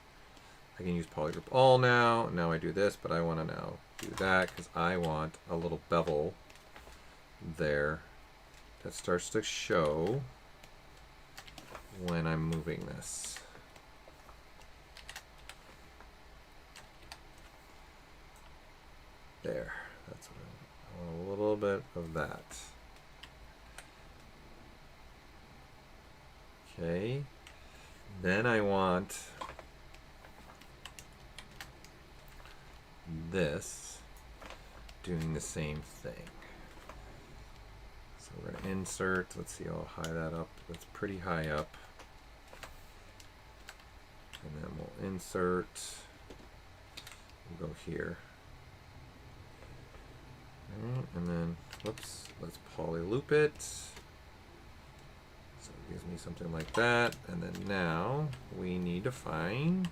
I can use polygroup all now. Now I do this, but I want to now do that because I want a little bevel there that starts to show when I'm moving this. There, that's what I want, a little bit of that. Okay, then I want this doing the same thing. So we're going to insert, let's see how high that up, that's pretty high up. And then we'll insert, we'll go here. Alright, and then, whoops, let's polyloop it. So it gives me something like that. And then now we need to find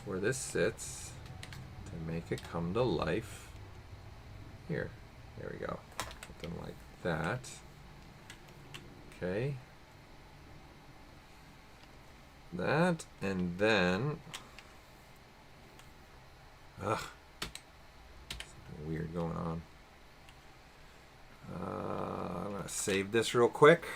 where this sits to make it come to life. Here, there we go. Something like that. Okay. That, and then, something weird going on. I'm gonna save this real quick.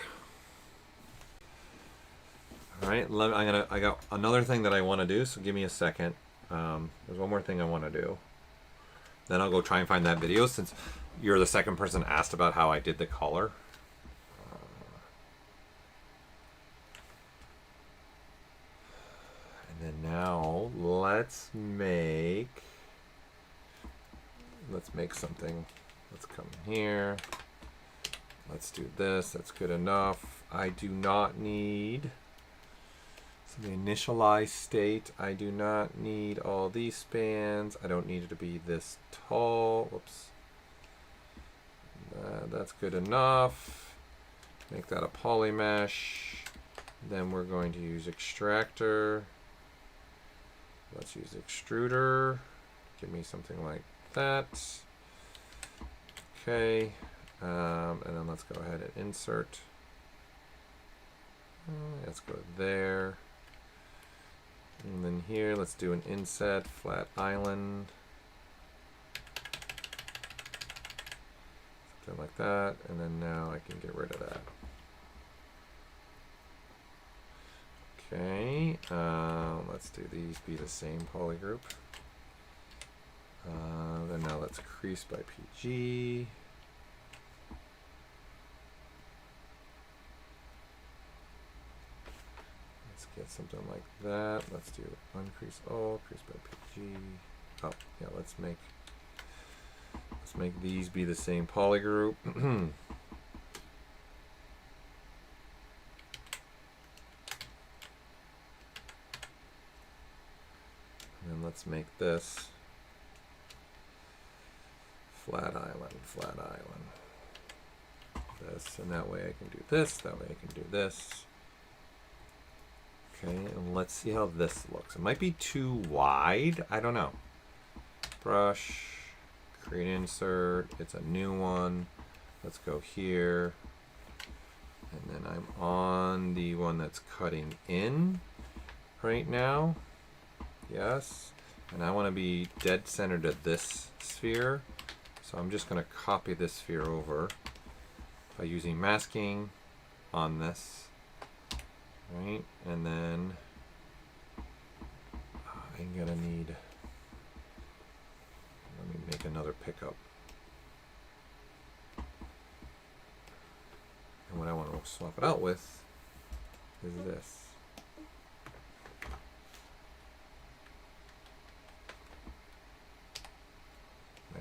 All right, I got another thing that I want to do, so give me a second. There's one more thing I want to do. Then I'll go try and find that video, since You're the second person asked about how I did the collar. And then now let's make something. Let's come here. Let's do this. That's good enough. I do not need the initialize state. I do not need all these spans. I don't need it to be this tall. Whoops. That's good enough. Make that a poly mesh. Then we're going to use extractor. Let's use extruder. Give me something like that. Okay. And then let's go ahead and insert. Let's go there. And then here, let's do an inset, flat island. Something like that. And then now I can get rid of that. Okay. Let's do these be the same poly group. Then now let's crease by PG. Get something like that. Let's do uncrease all, crease by PG. Oh, yeah, let's make these be the same poly group. And then let's make this flat island, flat island. This, and that way I can do this, that way I can do this. Okay, and let's see how this looks. It might be too wide. I don't know. Brush, create insert. It's a new one. Let's go here. And then I'm on the one that's cutting in right now. Yes. And I want to be dead center to this sphere. So I'm just going to copy this sphere over by using masking on this. Right, and then I'm gonna need, let me make another pickup. And what I want to swap it out with is this.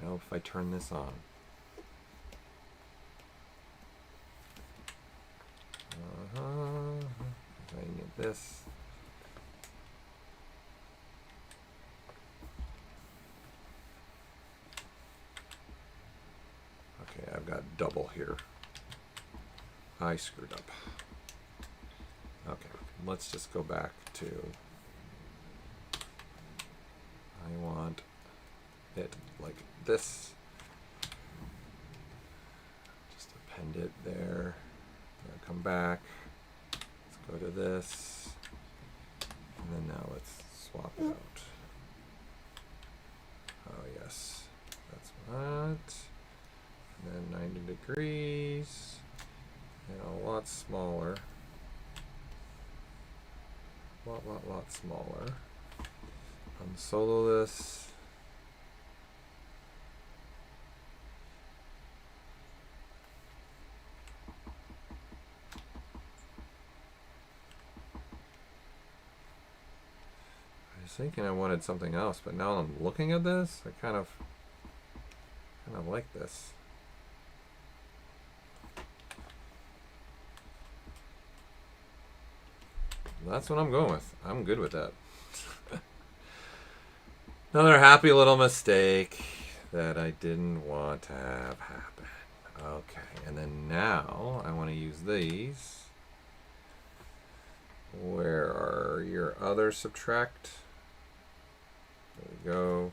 Now if I turn this on. I need this. Okay, I've got double here. I screwed up. Okay, let's just go back to, I want it like this. Just append it there. I'll come back. Go to this, and then now let's swap it out. Oh yes, that's that. And then 90 degrees, and a lot smaller. Lot smaller. Unsolo this. Thinking I wanted something else, but now I'm looking at this, I kind of like this. That's what I'm going with. I'm good with that. Another happy little mistake that I didn't want to have happen. Okay, and then now I want to use these. Where are your other subtract? There we go.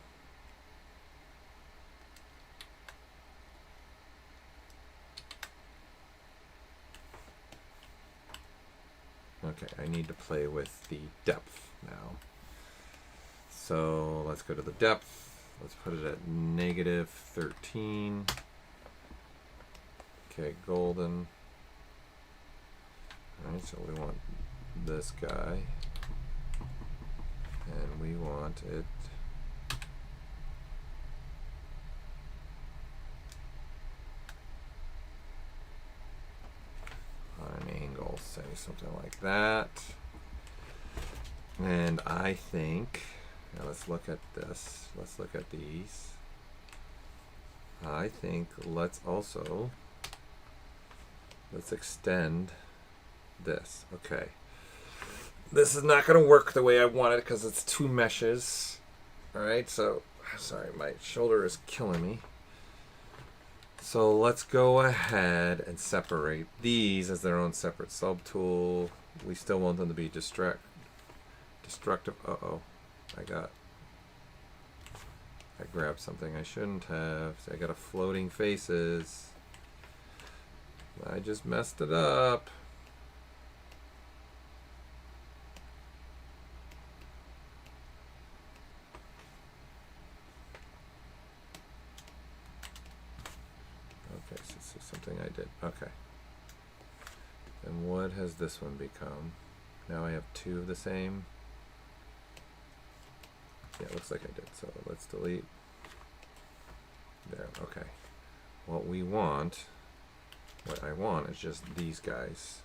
Okay, I need to play with the depth now. So let's go to the depth. Let's put it at -13. Okay, golden. Alright, so we want this guy. And we want it maybe something like that. And I think, now let's look at this. Let's look at these. I think let's extend this. Okay. This is not going to work the way I want it because it's two meshes. All right, so, sorry, my shoulder is killing me. So let's go ahead and separate these as their own separate subtool. We still want them to be destructive. Uh-oh, I grabbed something I shouldn't have. See, I got a floating faces. I just messed it up. Okay, so this is something I did. Okay. And what has this one become? Now I have two of the same. Yeah, it looks like I did. So let's delete. There, okay. What I want is just these guys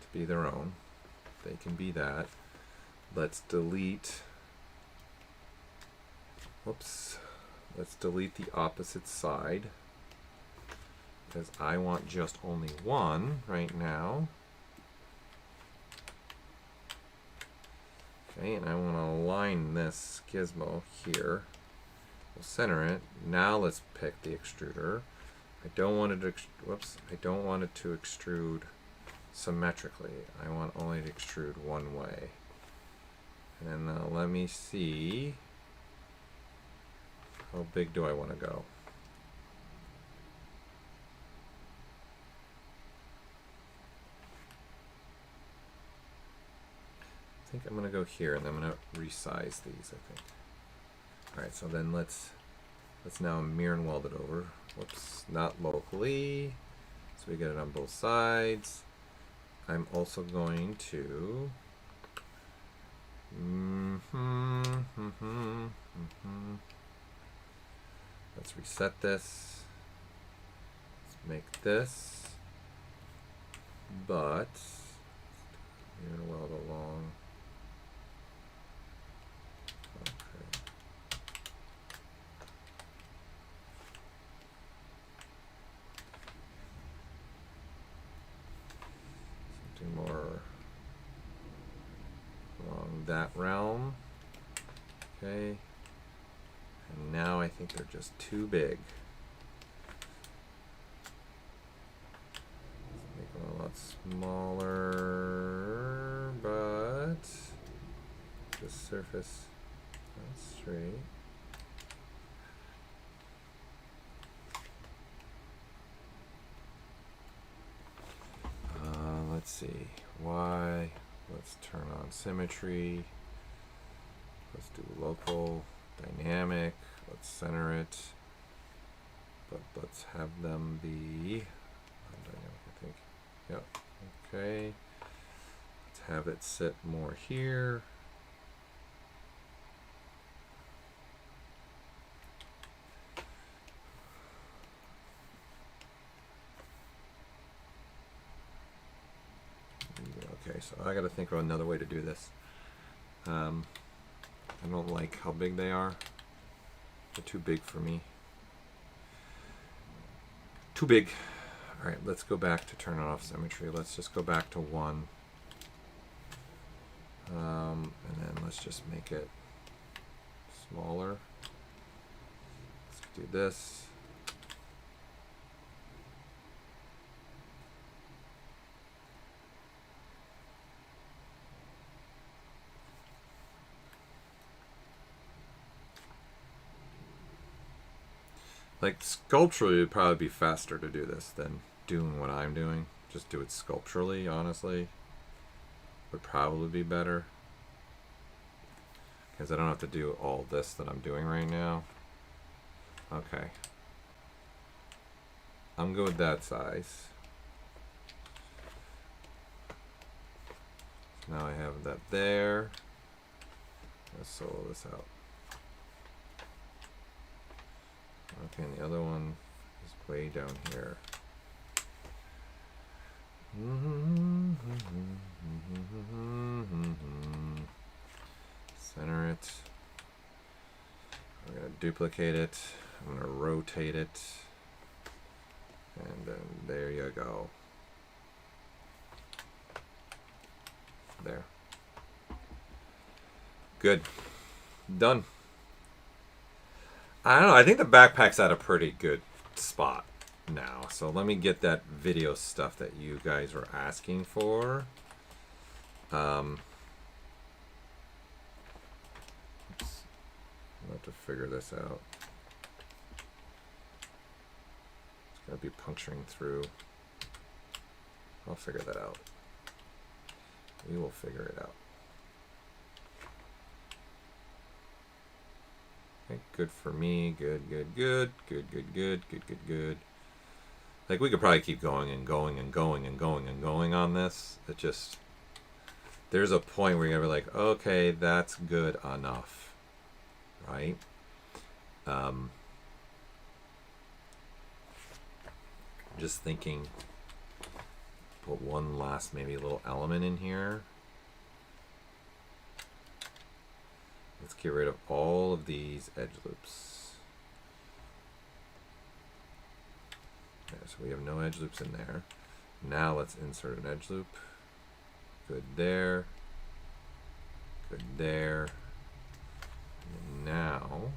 to be their own. They can be that. Let's delete. Whoops. Let's delete the opposite side. Because I want just only one right now. Okay, and I want to align this gizmo here. We'll center it. Now let's pick the extruder. I don't want it to I don't want it to extrude symmetrically. I want only to extrude one way. And then let me see, how big do I want to go? I think I'm going to go here, and then I'm going to resize these, I think. All right, so then let's now mirror and weld it over. Whoops, not locally. So we get it on both sides. I'm also going to let's reset this. Let's make this, but mirror and weld along. More along that realm. Okay. And now I think they're just too big. Let's make them a lot smaller, but the surface not straight. Let's see, Y, let's turn on symmetry, let's do local, dynamic, let's center it, but let's have them be, dynamic I think, yep, okay, let's have it sit more here. Okay, so I got to think of another way to do this. I don't like how big they are. They're too big for me. Too big. All right, let's go back to turn off symmetry. Let's just go back to 1. And then let's just make it smaller. Let's do this. Like sculpturally, it would probably be faster to do this than doing what I'm doing. Just do it sculpturally, honestly. Would probably be better. Because I don't have to do all this that I'm doing right now. Okay. I'm good with that size. So now I have that there. Let's solo this out. Okay, and the other one is way down here. Center it. I'm going to duplicate it. I'm going to rotate it. And then there you go. There. Good. Done. I don't know. I think the backpack's at a pretty good spot now. So let me get that video stuff that you guys were asking for. I'll have to figure this out. It's going to be puncturing through. I'll figure that out. We will figure it out. Okay, good for me. Good, good, good. Good, good, good. Good, good, good. Like, we could probably keep going and going and going and going and going on this. It just... There's a point where you're going to be like, okay, that's good enough. Right? Just thinking, put one last maybe little element in here. Let's get rid of all of these edge loops. Okay, so we have no edge loops in there. Now let's insert an edge loop. Good there. Good there. And now,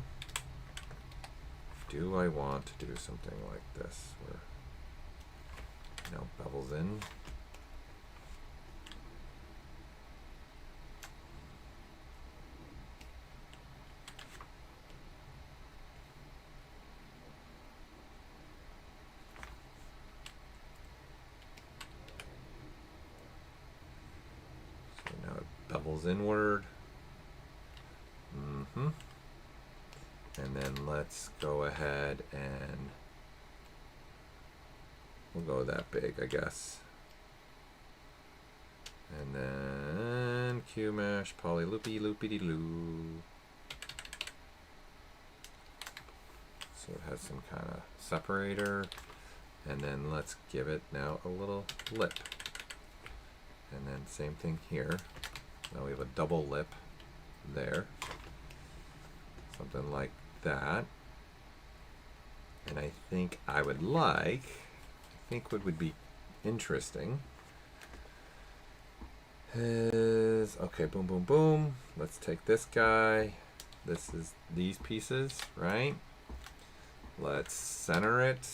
do I want to do something like this where, you know, bevels in? So now it bevels inward. And then let's go ahead and we'll go that big, I guess. And then Q mesh, poly loopy loopy loo. So it has some kind of separator. And then let's give it now a little lip. And then same thing here. Now we have a double lip there. Something like that. And I think I would like, what would be interesting is, okay, boom, boom, boom. Let's take this guy. This is these pieces, right? Let's center it.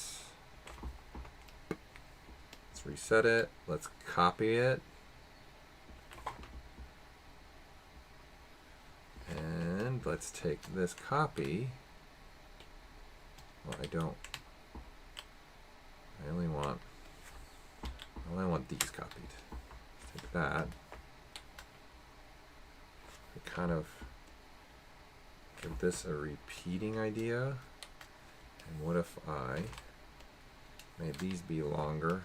Let's reset it. Let's copy it. And let's take this copy. Well, I don't. I only want these copied. Let's take that. I kind of give this a repeating idea. And what if I made these be longer?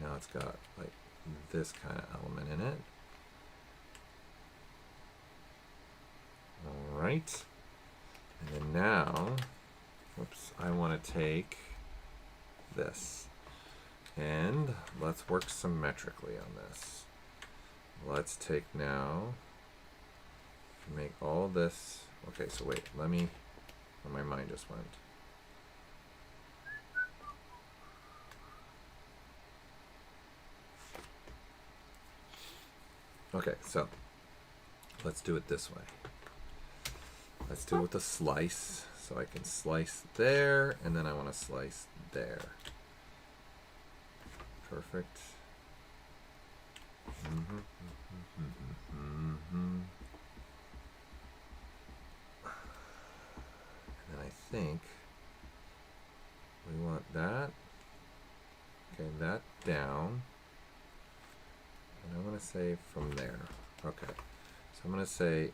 Now it's got like this kind of element in it. All right. And then now, whoops, I want to take this. And let's work symmetrically on this. Let's take now, make all this. Okay, so wait, let me, where my mind just went. Okay, so let's do it this way. Let's do it with a slice. So I can slice there, and then I want to slice there. Perfect. And then I think we want that. Okay, that down. And I'm going to say from there. Okay. So I'm going to say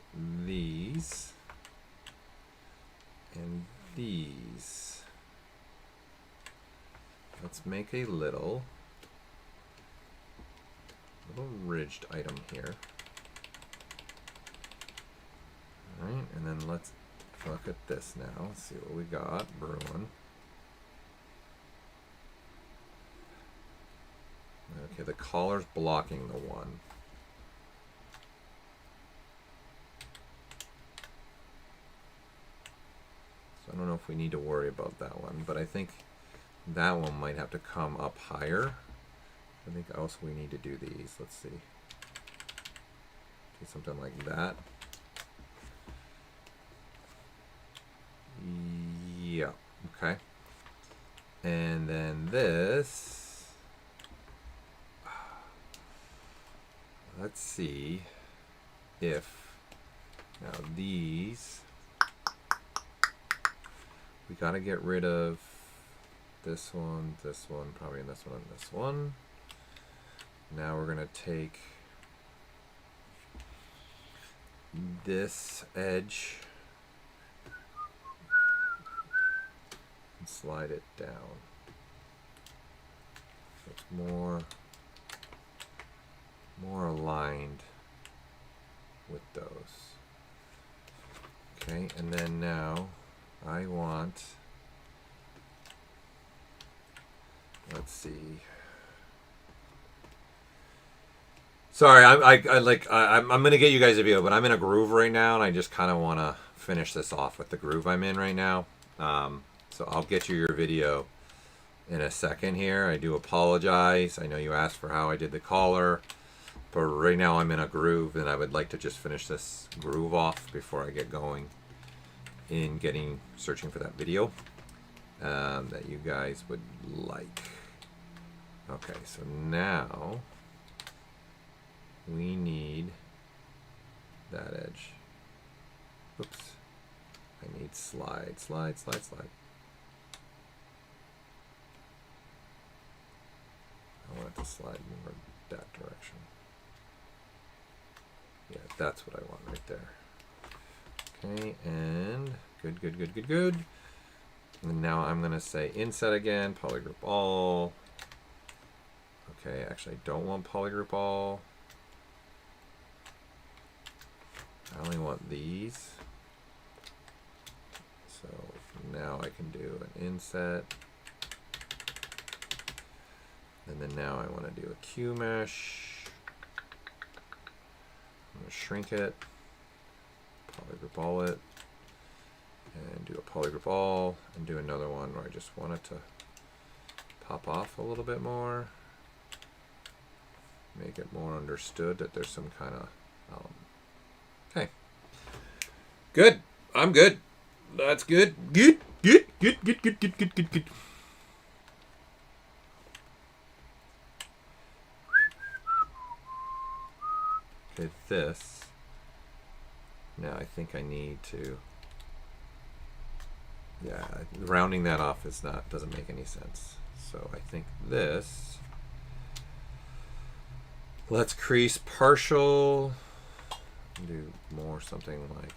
these and these. Let's make a little ridged item here. All right, and then let's look at this now. Let's see what we got brewing. Okay, the collar's blocking the one. So I don't know if we need to worry about that one, but I think that one might have to come up higher. I think also we need to do these. Let's see. Do something like that. Yeah, okay. And then this, let's see if, now these, we got to get rid of this one, probably this one, and this one. Now we're going to take this edge and slide it down. So it's more aligned with those. Okay, and then now I want, let's see. Sorry, I'm gonna get you guys a view, but I'm in a groove right now, and I just kind of want to finish this off with the groove I'm in right now. So I'll get you your video in a second here. I do apologize. I know you asked for how I did the collar, but right now I'm in a groove, and I would like to just finish this groove off before I get going in searching for that video that you guys would like. Okay, so now we need that edge. Oops. I need slide. I want it to slide more that direction. Yeah, that's what I want right there. Okay, and good. And now I'm going to say inset again, polygroup all. Okay, actually I don't want polygroup all. I only want these. So now I can do an inset. And then now I want to do a Q mesh. I'm going to shrink it, polygroup all it, and do a polygroup all, and do another one where I just want it to pop off a little bit more. Make it more understood that there's some kind of okay. Good. I'm good. That's good. Good. Okay, this. Now I think I need to. Yeah, rounding that off doesn't make any sense. So I think this. Let's crease partial. Do more something like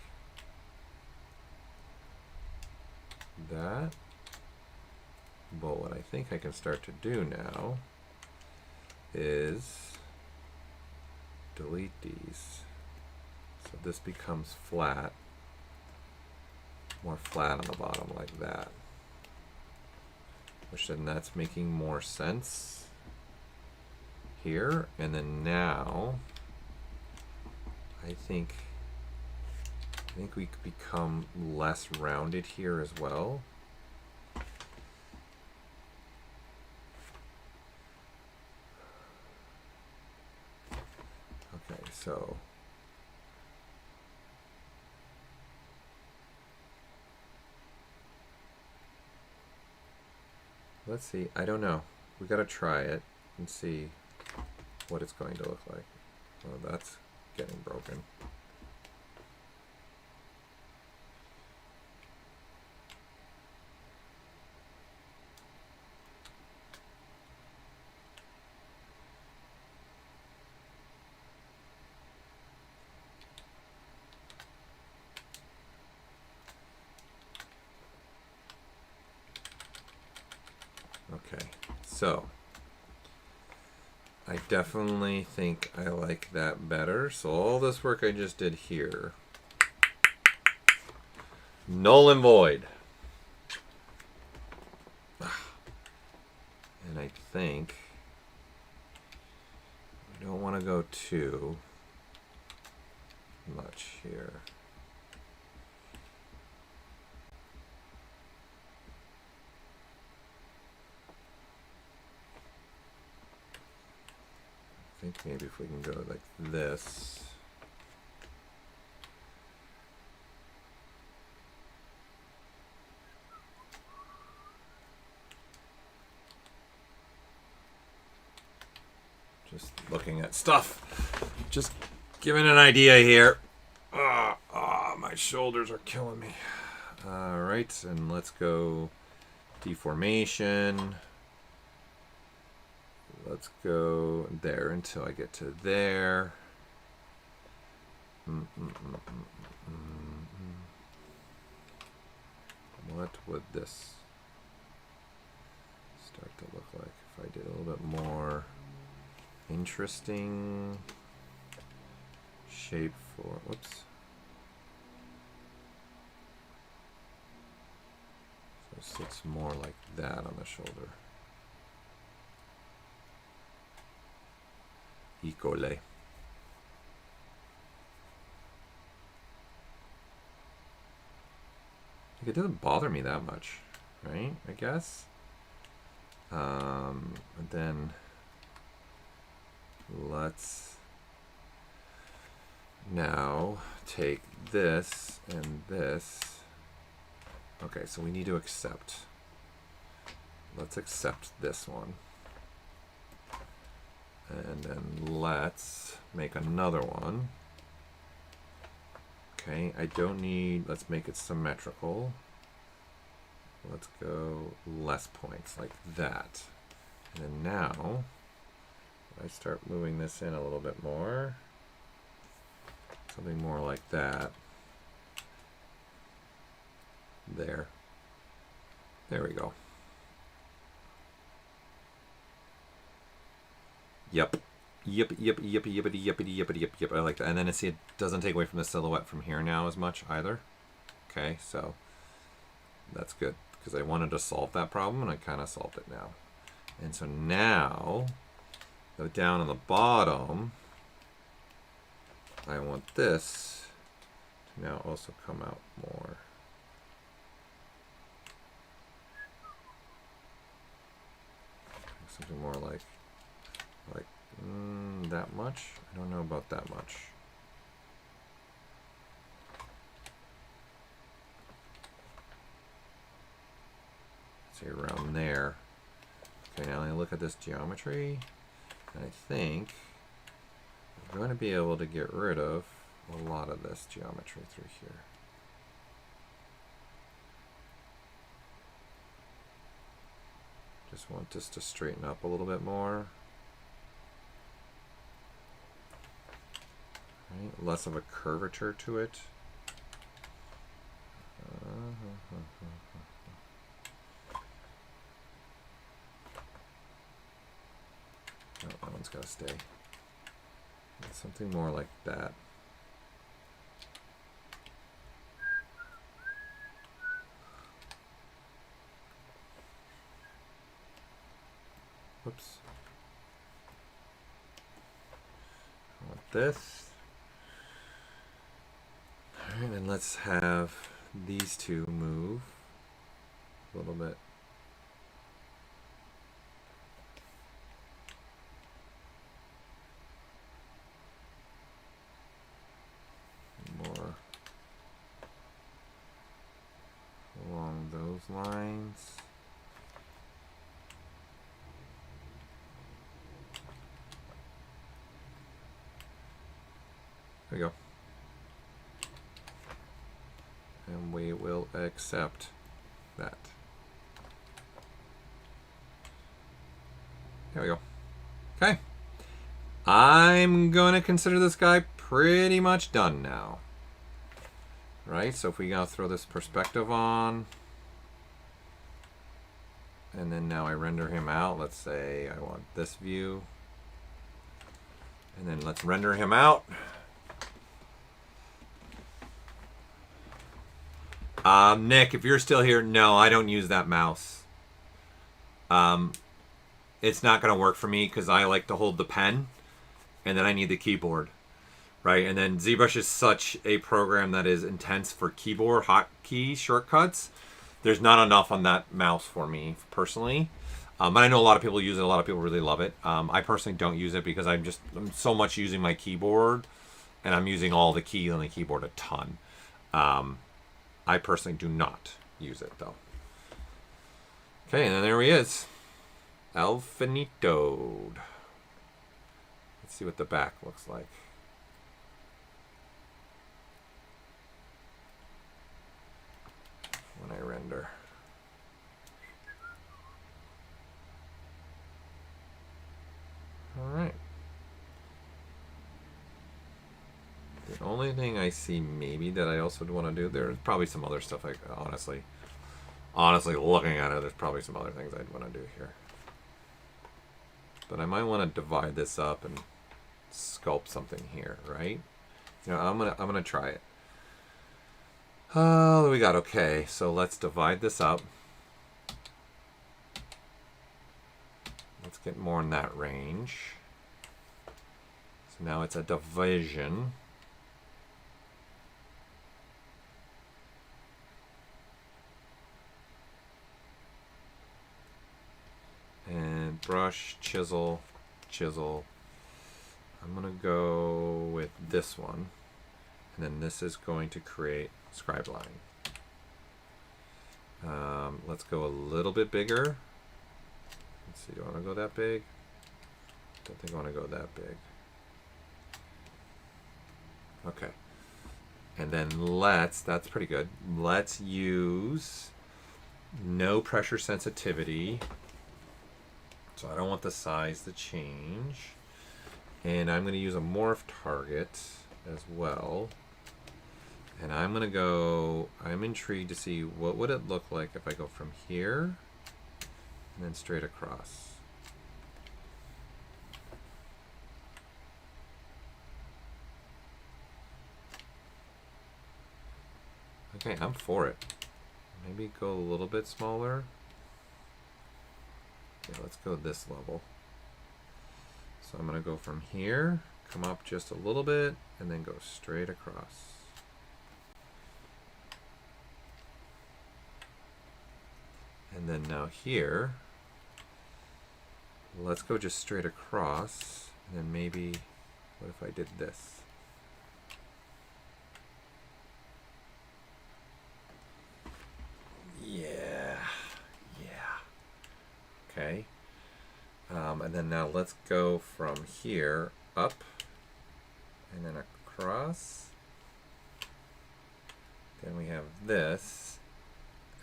that. But what I think I can start to do now is delete these. So this becomes flat, more flat on the bottom like that. Which then that's making more sense here. And then now I think we could become less rounded here as well. Okay, so let's see. I don't know. We gotta try it and see what it's going to look like. Oh, that's getting broken. Okay, so I definitely think I like that better. So all this work I just did here Null and void. And I think we don't want to go too much here. I think maybe if we can go like this. Just looking at stuff. Just giving an idea here. My shoulders are killing me. All right, and let's go deformation. Let's go there until I get to there. What would this start to look like if I did a little bit more interesting shape for, whoops. So it sits more like that on the shoulder. Ecole. Like, it doesn't bother me that much, right? I guess. And then let's now take this and this. Okay, so we need to accept. Let's accept this one. And then let's make another one. Okay, I don't need, let's make it symmetrical. Let's go less points like that. And then now, I start moving this in a little bit more. Something more like that. There. There we go. Yep. Yep. I like that. And then see, it doesn't take away from the silhouette from here now as much either. Okay, so that's good because I wanted to solve that problem and I kind of solved it now. And so now, go down on the bottom, I want this to now also come out more. Something more like that much? I don't know about that much. Say around there. Okay, now I look at this geometry, and I think I'm going to be able to get rid of a lot of this geometry through here. Just want this to straighten up a little bit more. Right? Less of a curvature to it. Oh, that one's got to stay. Something more like that. Whoops. I want this. Alright, and let's have these two move a little bit. More along those lines. There we go. And we will accept that. There we go. Okay. I'm going to consider this guy pretty much done now. Right? So if we gotta throw this perspective on, and then now I render him out, let's say I want this view, and then let's render him out. Nick, if you're still here, no, I don't use that mouse. It's not going to work for me because I like to hold the pen, and then I need the keyboard, right? And then ZBrush is such a program that is intense for keyboard hotkey shortcuts. There's not enough on that mouse for me personally. But I know a lot of people use it. A lot of people really love it. I personally don't use it because I'm so much using my keyboard, and I'm using all the keys on the keyboard a ton. I personally do not use it though. Okay, and then there he is. El finito. Let's see what the back looks like. When I render. All right. The only thing I see maybe that I also want to do, there's probably some other stuff I honestly looking at it, there's probably some other things I'd want to do here. But I might want to divide this up and sculpt something here, right? You know, I'm gonna try it. Oh, we got okay. So let's divide this up. Let's get more in that range. So now it's a division. And brush, chisel, chisel. I'm going to go with this one. And then this is going to create scribe line. Let's go a little bit bigger. Let's see, do I want to go that big? Don't think I want to go that big. Okay. And then that's pretty good. Let's use no pressure sensitivity. So I don't want the size to change. And I'm going to use a morph target as well. And I'm going to go, I'm intrigued to see what would it look like if I go from here and then straight across. Okay, I'm for it. Maybe go a little bit smaller. Okay, let's go this level. So I'm going to go from here, come up just a little bit, and then go straight across. And then now here, let's go just straight across, and then maybe, what if I did this? Yeah. Okay. And then now let's go from here up and then across. Then we have this.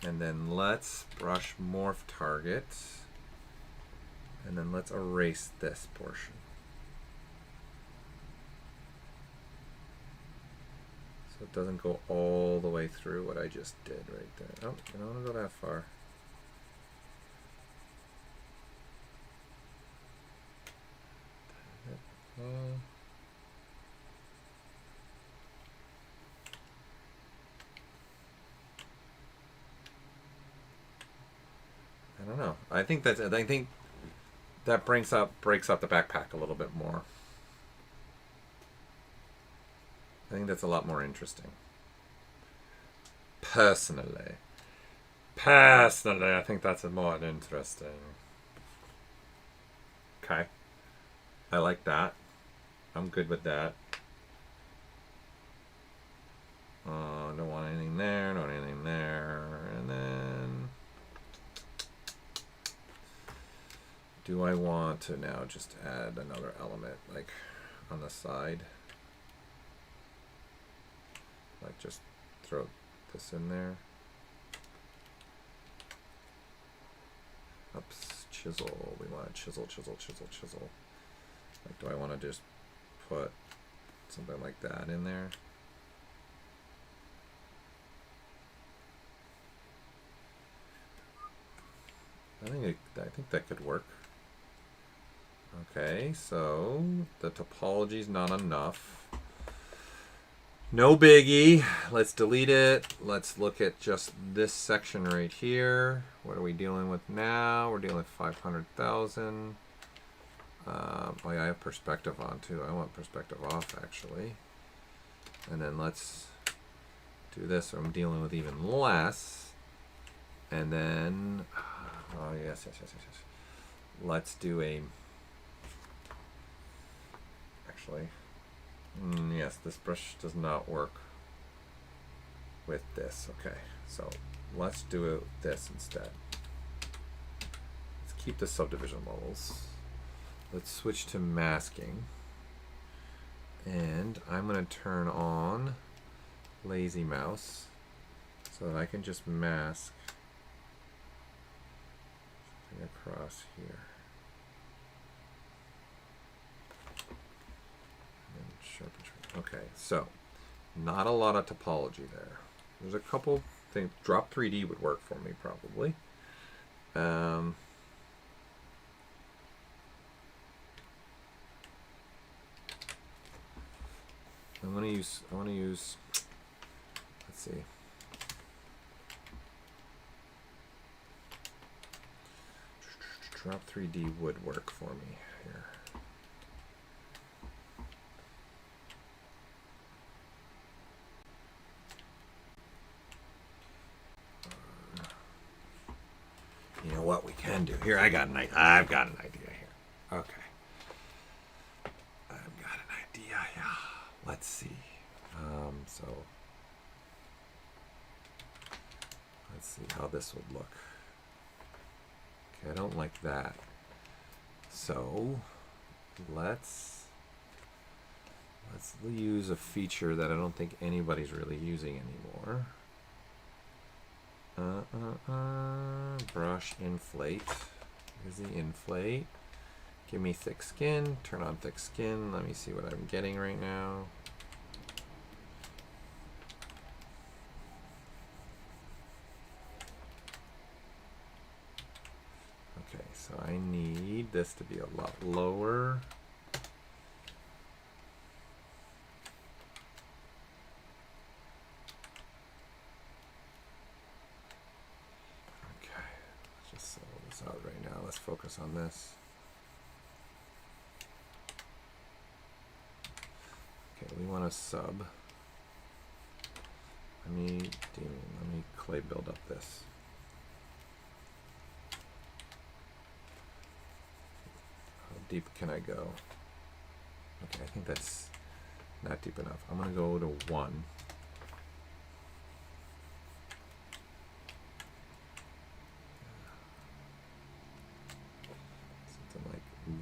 And then let's brush morph target. And then let's erase this portion. So it doesn't go all the way through what I just did right there. Oh, I don't want to go that far. I don't know. I think that breaks up the backpack a little bit more. I think that's a lot more interesting. Personally, I think that's more interesting. Okay. I like that. I'm good with that. Don't want anything there, don't want anything there. And then, do I want to now just add another element, like on the side? Like just throw this in there. Oops, chisel. We want to chisel. Like, do I want to just put something like that in there? I think that could work. Okay, so the topology's not enough. No biggie. Let's delete it. Let's look at just this section right here. What are we dealing with now? We're dealing with 500,000. Oh yeah, I have perspective on too. I want perspective off actually. And then let's do this. So I'm dealing with even less. And then, oh yes. Let's do a, actually, yes, this brush does not work with this. Okay, so let's do this instead. Let's keep the subdivision levels. Let's switch to masking. And I'm going to turn on lazy mouse so that I can just mask something across here. Okay, so not a lot of topology there. There's a couple things. Drop 3D would work for me probably. I'm going to use, let's see. Drop 3D would work for me here. You know what we can do here? I've got an idea here. Okay. I've got an idea. Yeah. Let's see. So let's see how this would look. Okay, I don't like that. So let's use a feature that I don't think anybody's really using anymore. Brush inflate. Here's the inflate. Give me thick skin. Turn on thick skin. Let me see what I'm getting right now. Okay, so I need this to be a lot lower. Out right now. Let's focus on this. Okay, we want a sub. Let me clay build up this. How deep can I go? Okay, I think that's not deep enough. I'm gonna go to 1.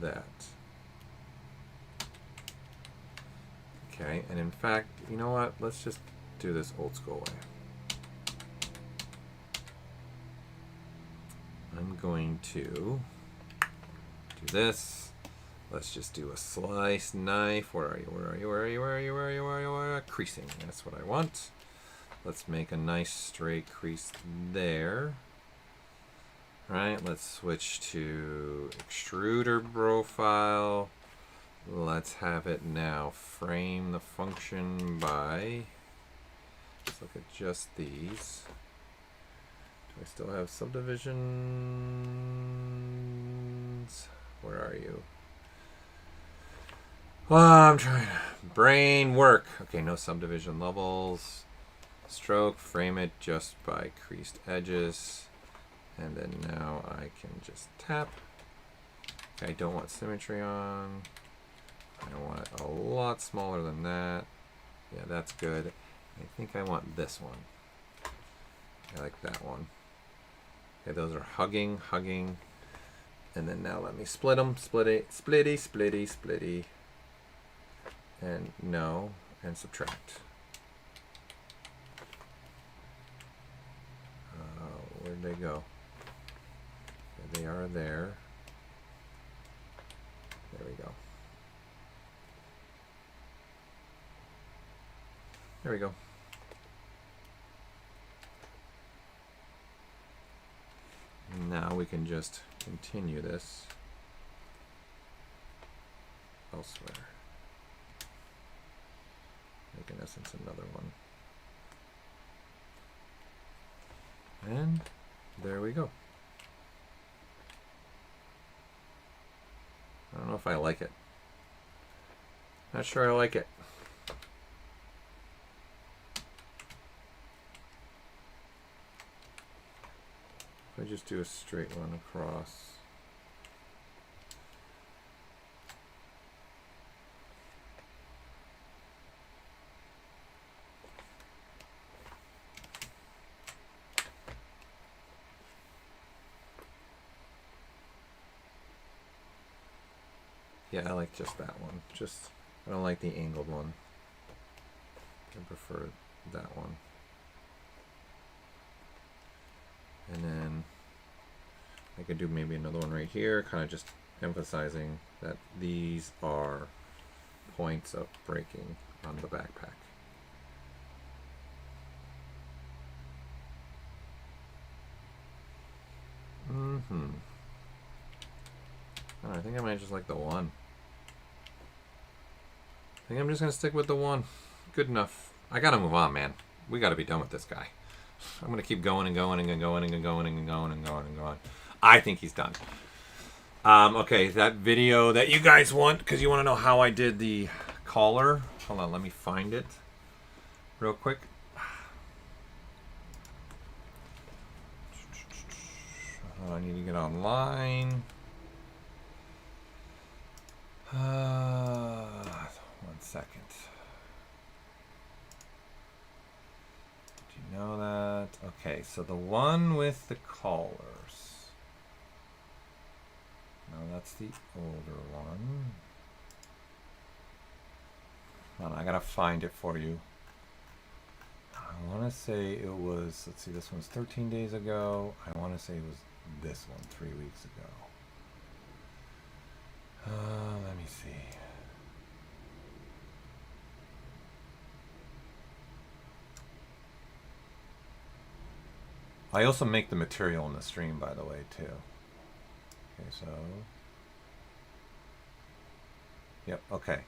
That. Okay, and in fact, you know what? Let's just do this old school way. I'm going to do this. Let's just do a slice knife. Where are you? Creasing. That's what I want. Let's make a nice straight crease there. Right, let's switch to extruder profile. Let's have it now frame the function by, let's look at just these. Do I still have subdivisions? Where are you? Oh, I'm trying to brain work. Okay, no subdivision levels. Stroke, frame it just by creased edges. And then now I can just tap. Okay, I don't want symmetry on. I want it a lot smaller than that. Yeah, that's good. I think I want this one. I like that one. Okay, those are hugging. And then now let me split them. Splitty. And no, and subtract. Where'd they go? They are there. There we go. There we go. Now we can just continue this elsewhere. make in essence another one. And there we go. I don't know if I like it. Not sure I like it. If I just do a straight one across. Yeah, I like just that one. Just, I don't like the angled one. I prefer that one. And then I could do maybe another one right here, kind of just emphasizing that these are points of breaking on the backpack. I think I might just like the one. I think I'm just going to stick with the one. Good enough. I got to move on, man. We got to be done with this guy. I'm going to keep going and going and going and going and going and going and going. I think he's done. Okay, that video that you guys want, because you want to know how I did the collar. Hold on, let me find it real quick. I need to get online. 1 second. Did you know that? Okay, so the one with the collars. No, that's the older one. Hold on, I gotta find it for you. I want to say it was, let's see, this one's 13 days ago. I want to say it was this one 3 weeks ago. Let me see. I also make the material in the stream, by the way, too. Okay, so. Yep, okay.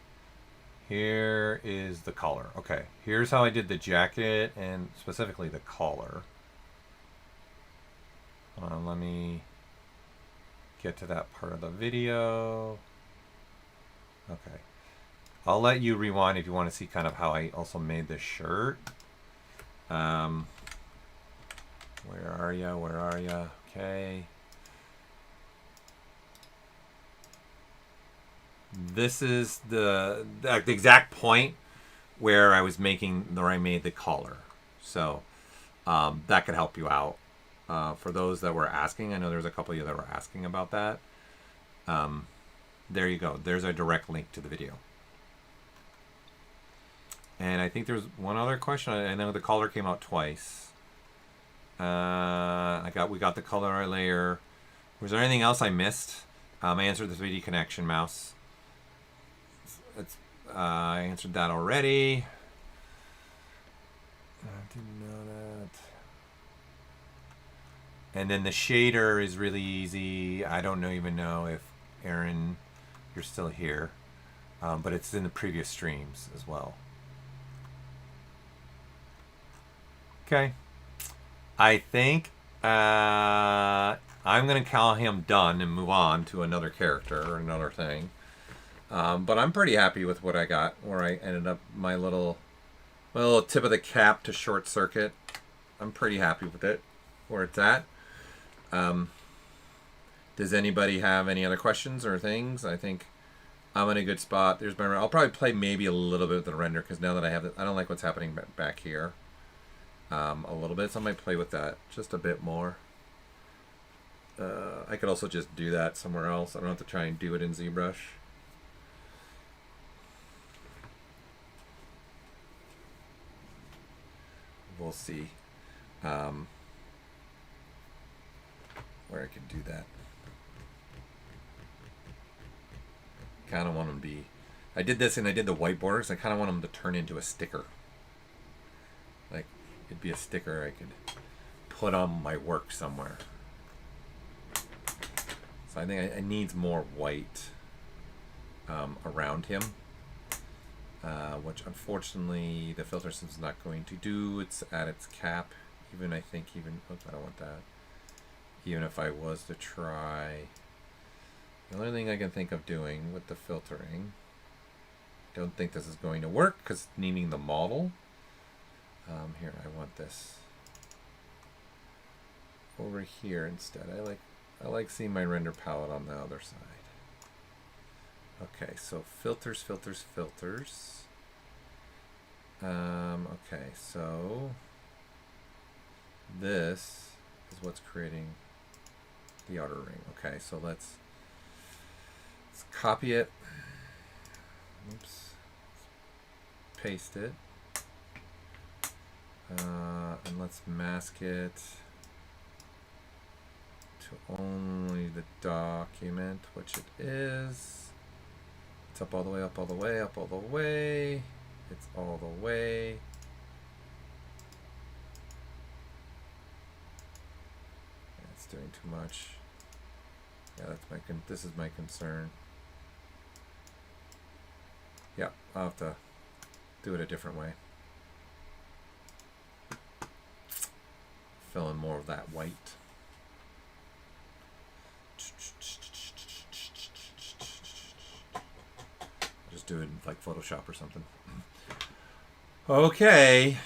Here is the collar. Okay, here's how I did the jacket and specifically the collar. Hold on, let me get to that part of the video. Okay. I'll let you rewind if you want to see kind of how I also made this shirt. Where are ya? Where are ya? Okay. This is the exact point where I was making, where I made the collar. So that could help you out. For those that were asking, I know there's a couple of you that were asking about that. There you go. There's a direct link to the video. And I think there's one other question. I know the collar came out twice. We got the color layer. Was there anything else I missed? I answered the 3D connection mouse. I answered that already. I didn't know that. And then the shader is really easy. I don't even know if Aaron, you're still here, but it's in the previous streams as well. Okay. I think I'm going to call him done and move on to another character or another thing. But I'm pretty happy with what I got, where I ended up my little tip of the cap to short circuit. I'm pretty happy with it, where it's at. Does anybody have any other questions or things? I think I'm in a good spot. There's my. I'll probably play maybe a little bit with the render because now that I have it, I don't like what's happening back here. A little bit, so I might play with that just a bit more. I could also just do that somewhere else. I don't have to try and do it in ZBrush. We'll see where I can do that. Kind of want them to be. I did this and I did the white borders. I kind of want them to turn into a sticker. Like it'd be a sticker I could put on my work somewhere. So I think I needs more white around him. which unfortunately the filter system's not going to do. It's at its cap. Even I think even, oops, I don't want that. Even if I was to try, the only thing I can think of doing with the filtering, don't think this is going to work because needing the model. Here, I want this over here instead. I like seeing my render palette on the other side. Okay, so filters, filters, filters. Okay, so this is what's creating the outer ring. Okay, so let's copy it. Oops. Paste it. And let's mask it to only the document, which it is. It's up all the way, up all the way, up all the way. It's all the way. It's doing too much. Yeah, that's this is my concern. Yeah, I'll have to do it a different way. Fill in more of that white. Just do it in like Photoshop or something. Okay.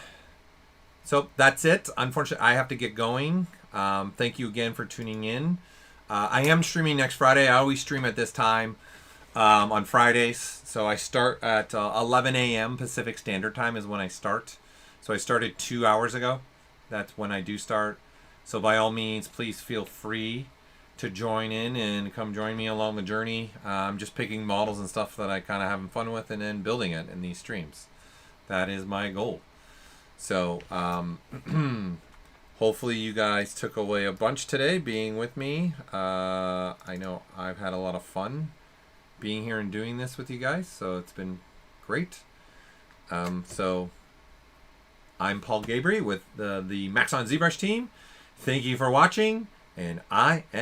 So that's it. Unfortunately, I have to get going. Thank you again for tuning in. I am streaming next Friday. I always stream at this time on Fridays. So I start at 11 a.m. Pacific Standard Time is when I start. So I started 2 hours ago. That's when I do start. So by all means, please feel free to join in and come join me along the journey. I'm just picking models and stuff that I kind of having fun with and then building it in these streams. That is my goal. So hopefully you guys took away a bunch today being with me. I know I've had a lot of fun being here and doing this with you guys. So it's been great. So I'm Paul Gaboury with the Maxon ZBrush team. Thank you for watching, and I am